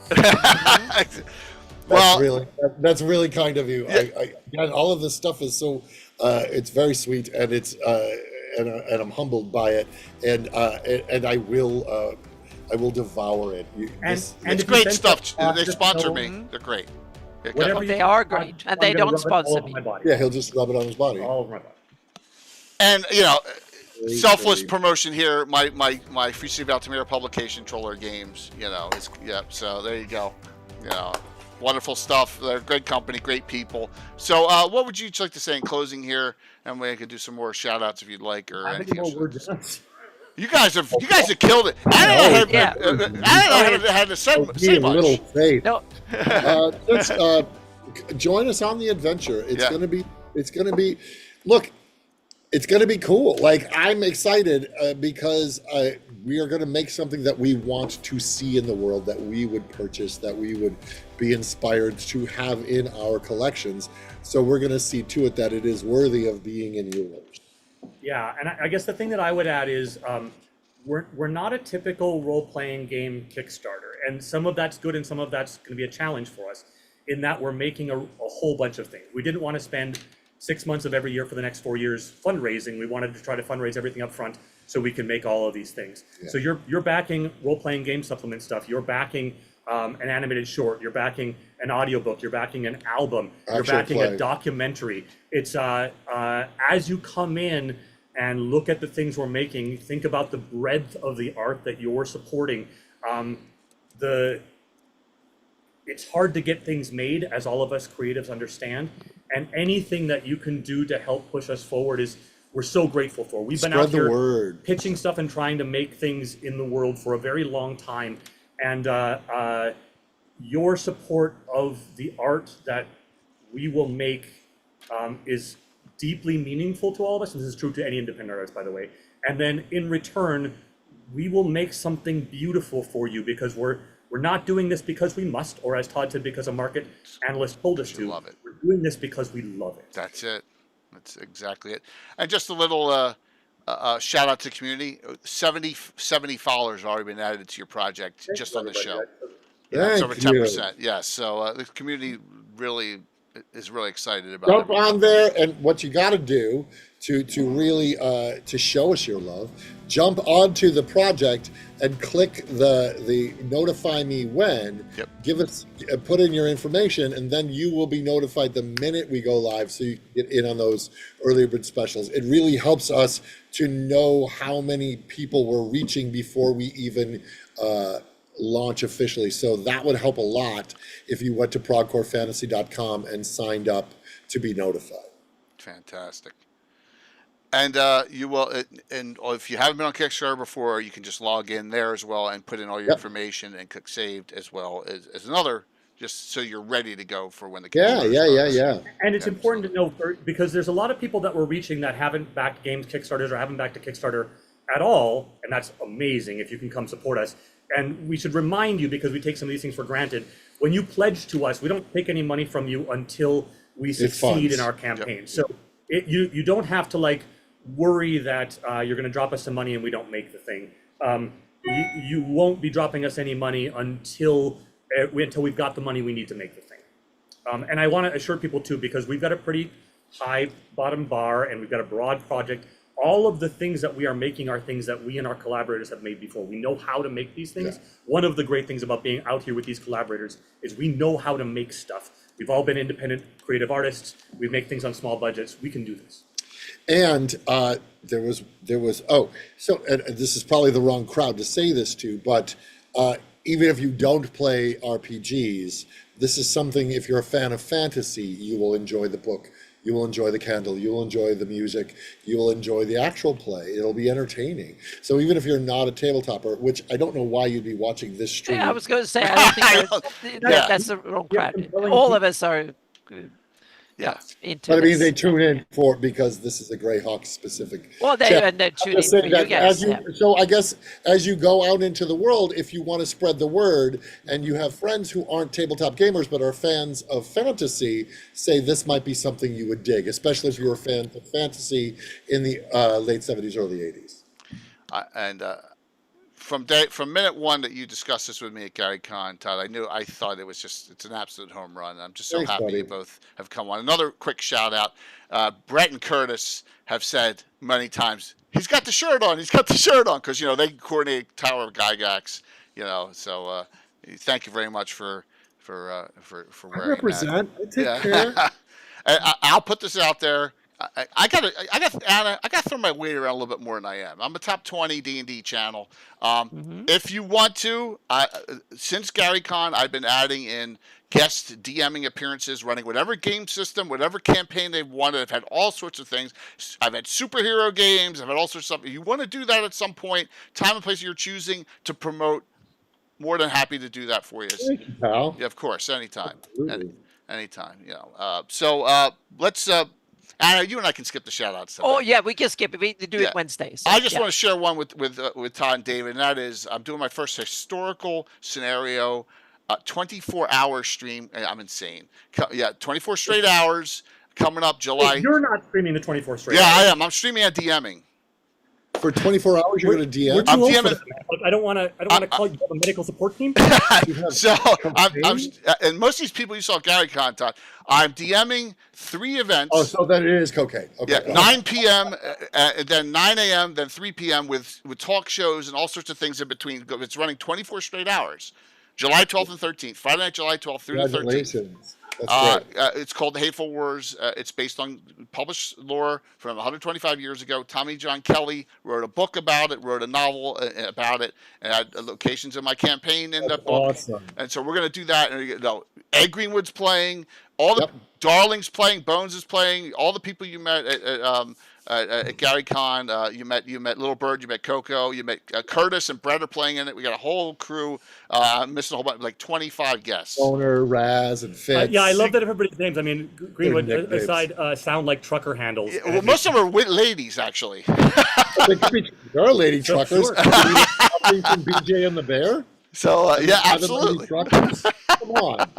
Well, that's really kind of you. Yeah. Again, all of this stuff is so it's very sweet, and it's and I'm humbled by it, and I will devour it. it's if you great send stuff. stuff, They just sponsor know- me. They're great. Yeah, go Whatever ahead. you They are want, great, and I'm they gonna don't rub it all sponsor over me. my body. Yeah, he'll just rub it on his body. All over my body. And Very selfless sweet. promotion here. My Free City of Altamira publication, Troller Games. So there you go. Wonderful stuff. They're a great company, great people. So what would you like to say in closing here? And we can do some more shout outs if you'd like, or How many anything more else. words? You guys have killed it. I don't know how to say Be a much. little faith. No, Just join us on the adventure. It's Yeah. gonna be. Look, it's gonna be cool. Like, I'm excited because we are gonna make something that we want to see in the world, that we would purchase, that we would be inspired to have in our collections. So we're gonna see to it that it is worthy of being in yours. Yeah, and I guess the thing that I would add is we're not a typical role-playing game Kickstarter, and some of that's good and some of that's going to be a challenge for us, in that we're making a whole bunch of things. We didn't want to spend 6 months of every year for the next 4 years fundraising. We wanted to try to fundraise everything up front so we can make all of these things. Yeah. So you're backing role-playing game supplement stuff. You're backing an animated short. You're backing an audiobook. You're backing an album. You're Actual backing play. a documentary. It's as you come in and look at the things we're making, think about the breadth of the art that you're supporting. It's hard to get things made, as all of us creatives understand, and anything that you can do to help push us forward we're so grateful for. We've been out Spread the here word. pitching stuff and trying to make things in the world for a very long time, and your support of the art that we will make is deeply meaningful to all of us, and this is true to any independent artist, by the way. And then in return, we will make something beautiful for you, because we're not doing this because we must, or as Todd said, because a market analyst told us to. Love it. We're doing this because we love it. That's it. That's exactly it. And just a little shout out to the community. 70 followers have already been added to your project just on the show. It's over Thank you. 10%. Yes. So the community really is really excited about Jump it. on there, and what you got to do to really to show us your love, jump onto the project and click the notify me when. Yep. Give us put in your information, and then you will be notified the minute we go live, so you can get in on those early bird specials. It really helps us to know how many people we're reaching before we even launch officially. So that would help a lot if you went to progcorefantasy.com and signed up to be notified. Fantastic. And you will, and if you haven't been on Kickstarter before, you can just log in there as well and put in all your information and click saved as well as another, just so you're ready to go for when the Kickstarter starts. And it's important to know, because there's a lot of people that we're reaching that haven't backed games Kickstarters or haven't backed a Kickstarter at all, and that's amazing if you can come support us. And we should remind you, because we take some of these things for granted, when you pledge to us, we don't take any money from you until we succeed in our campaign. Yep. So you don't have to like worry that you're going to drop us some money and we don't make the thing. You won't be dropping us any money until we've got the money we need to make the thing. And I want to assure people too, because we've got a pretty high bottom bar and we've got a broad project. All of the things that we are making are things that we and our collaborators have made before. We know how to make these things. Yeah. One of the great things about being out here with these collaborators is we know how to make stuff. We've all been independent creative artists. We make things on small budgets. We can do this. And there was and this is probably the wrong crowd to say this to, but even if you don't play RPGs, this is something, if you're a fan of fantasy, you will enjoy the book. You will enjoy the candle, you will enjoy the music, you will enjoy the actual play. It'll be entertaining. So even if you're not a tabletopper, which I don't know why you'd be watching this stream. Yeah, I was going to say, I don't think that's the wrong crowd. All of us are into but I mean, this. they tune in because this is a Greyhawk specific. Well, they're tuning in for you guys. So I guess as you go out into the world, if you want to spread the word and you have friends who aren't tabletop gamers but are fans of fantasy, say this might be something you would dig, especially if you're a fan of fantasy in the late 70s, early 80s. From minute one that you discussed this with me at GaryCon, Todd, I thought it's an absolute home run. I'm just so happy you both have come on. Another quick shout out. Brett and Curtis have said many times, he's got the shirt on, because, they coordinate Tower of Gygax, so thank you very much for wearing I represent. that. I take care. I'll put this out there. I got to throw my weight around a little bit more than I am. I'm a top 20 D&D channel. If you want to, since GaryCon, I've been adding in guest DMing appearances, running whatever game system, whatever campaign they've wanted. I've had all sorts of things. I've had superhero games. I've had all sorts of stuff. If you want to do that at some point, time and place you're choosing to promote, more than happy to do that for you. Thank you, pal. Yeah, of course, anytime. Anytime. Let's... Anna, you and I can skip the shout-outs. Oh, yeah, we can skip it. We do it Wednesdays. So, I just want to share one with Todd and David, and that is I'm doing my first historical scenario, 24-hour stream. I'm insane. 24 straight hours coming up July. Wait, you're not streaming the 24 straight hours. hours. I am. I'm streaming and DMing. For 24 hours, you're going to DM? I'm DMing. I don't want to call you a medical support team. So, and most of these people you saw at GaryCon, Todd, I'm DMing 3 events. Oh, so then it is cocaine. Okay. Yeah, 9 p.m., then 9 a.m., then 3 p.m. with talk shows and all sorts of things in between. It's running 24 straight hours. July 12th and 13th. Friday night, July 12th through the 13th. Congratulations. That's great. It's called The Hateful Wars. It's based on published lore from 125 years ago. Tommy John Kelly wrote a book about it, wrote a novel about it, and had locations in my campaign in that book. Awesome. And so we're going to do that. And, Ed Greenwood's playing, all the Darling's playing, Bones is playing, all the people you met at GaryCon. You met Little Bird, you met Coco, you met Curtis and Brett are playing in it. We got a whole crew. I'm missing a whole bunch, like 25 guests. Owner, Raz, and Fitz. I love that everybody's names. I mean, Greenwood aside sound like trucker handles. Yeah, well, most of them are ladies, actually. There are lady truckers. From BJ and the Bear. So yeah, Have them on absolutely. these truckers? Come on.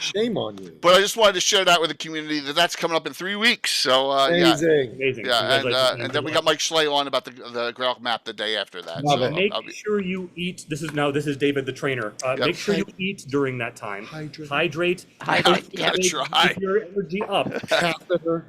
Shame on you. But I just wanted to share that with the community that's coming up in 3 weeks. So yeah, Amazing. Amazing. yeah, Congratulations. and then we got Mike Schley on about the Grok map the day after that. Love so it. Make I'll be, sure you eat. This is David the trainer. Make sure you eat during that time. Hydrate. Hydrate, yeah. Gotta try. Keep your energy up. Catheter.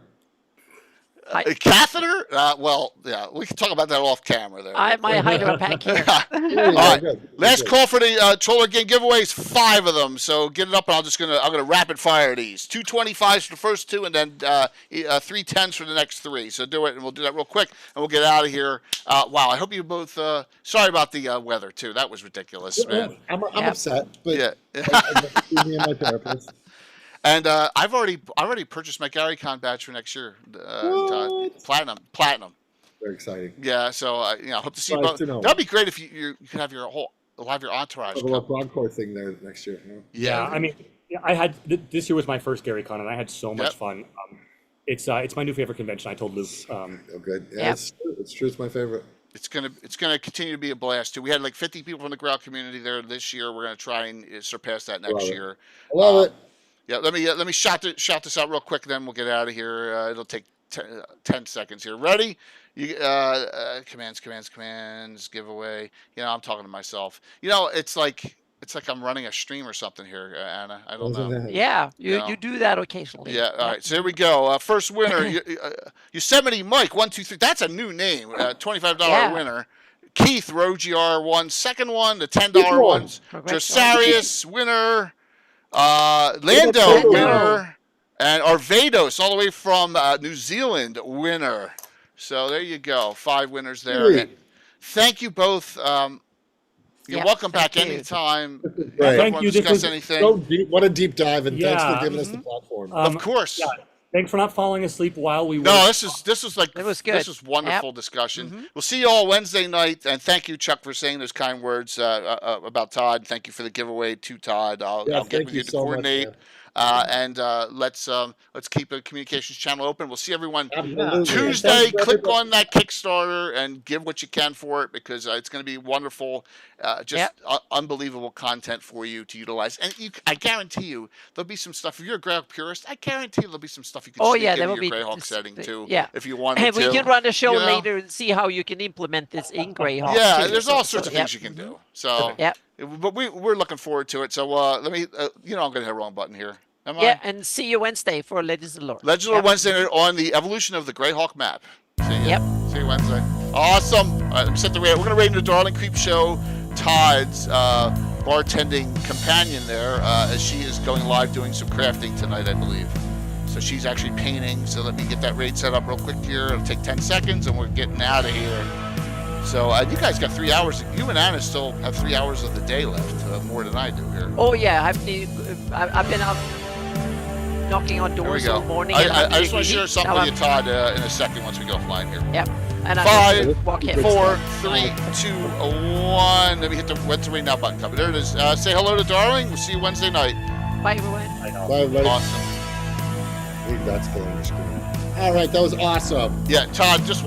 A catheter? Well, yeah, we can talk about that off camera there. I have my hydro pack here. There you All go, right, good. last Good. call for the Troller Game giveaways. 5 of them, so get it up, and I'm gonna rapid fire these. 225s for the first 2, and then 3 10s for the next 3. So do it, and we'll do that real quick, and we'll get out of here. Wow, I hope you both. Sorry about the weather too. That was ridiculous, man. I'm Yeah. upset, but Yeah. me and my therapist. And I've already purchased my GaryCon badge for next year. What? Platinum. Very exciting. Yeah, so hope to see you Nice both. to know. That'd be great if you could have your entourage Have a little come. Prog core thing there next year. Huh? Yeah, I mean, I had this year was my first GaryCon, and I had so much Yep. fun. It's my new favorite convention. I told Luke. Oh, good. Yeah, Yep. it's true. It's my favorite. It's gonna continue to be a blast too. We had like 50 people from the Growl community there this year. We're gonna try and surpass that next Love it. year. I love it. Yeah, let me shout this out real quick, then we'll get out of here. It'll take 10 seconds here. Ready? You commands, giveaway. I'm talking to myself. It's like I'm running a stream or something here, Anna. I don't know. Yeah, Yeah. you do that occasionally. Yeah. All right. So here we go. First winner, Yosemite Mike 123. That's a new name. $25 Yeah. winner. Keith RoGR won. Second one, the $10 ones. Josarius winner. Lando Lando. winner, and Arvados all the way from New Zealand winner. So there you go, 5 winners there. Sweet. And thank you both. You're Yep, welcome back thank you. anytime. Great. Thank you. This Discuss was anything. So deep. What a deep dive, and thanks Yeah. for giving us the platform. Of course. Yeah. Thanks for not falling asleep while we were. No, this was like It was This good. was wonderful discussion. We'll see you all Wednesday night, and thank you, Chuck, for saying those kind words about Todd. Thank you for the giveaway to Todd. I'll get Thank with you you to so much, coordinate. man. And let's keep a communications channel open. We'll see everyone Absolutely. Tuesday. Thanks, Click everybody. on that Kickstarter and give what you can for it, because it's going to be wonderful, unbelievable content for you to utilize. And I guarantee you there'll be some stuff. If you're a Greyhawk purist, I guarantee there'll be some stuff you can Oh, sneak yeah, into there will your be Greyhawk this- setting too. yeah. If you wanted And to. we can run a show you know? later and see how you can implement this in Greyhawk. Yeah, too. there's all So, sorts of yep. things you can do. So, Yep. but we're looking forward to it. So let me. I'm going to hit the wrong button here. Am Yeah, I? and see you Wednesday for Legends of Lore. Legend of Yep. Wednesday night on the evolution of the Greyhawk map. See ya. Yep. See you Wednesday. Awesome. All right, let me set the rate. We're going to rate the Darling Creep Show Todd's bartending companion there, as she is going live doing some crafting tonight, I believe. So she's actually painting. So let me get that rate set up real quick here. It'll take 10 seconds, and we're getting out of here. So you guys got 3 hours. You and Anna still have 3 hours of the day left, more than I do here. Oh yeah, I've been out knocking on Here we doors go. all morning. and I'm I just want to busy. share something Now with you, Todd, in a second once we go offline here. Yep. And I'm 5, just walking. 4, 3, 2, 1. Let me hit the What's the Ring Now button. There it is. Say hello to Darling. We'll see you Wednesday night. Bye everyone. I know. Bye, everybody. Awesome. I think that's filling the screen. All right, that was awesome. Yeah, Todd, just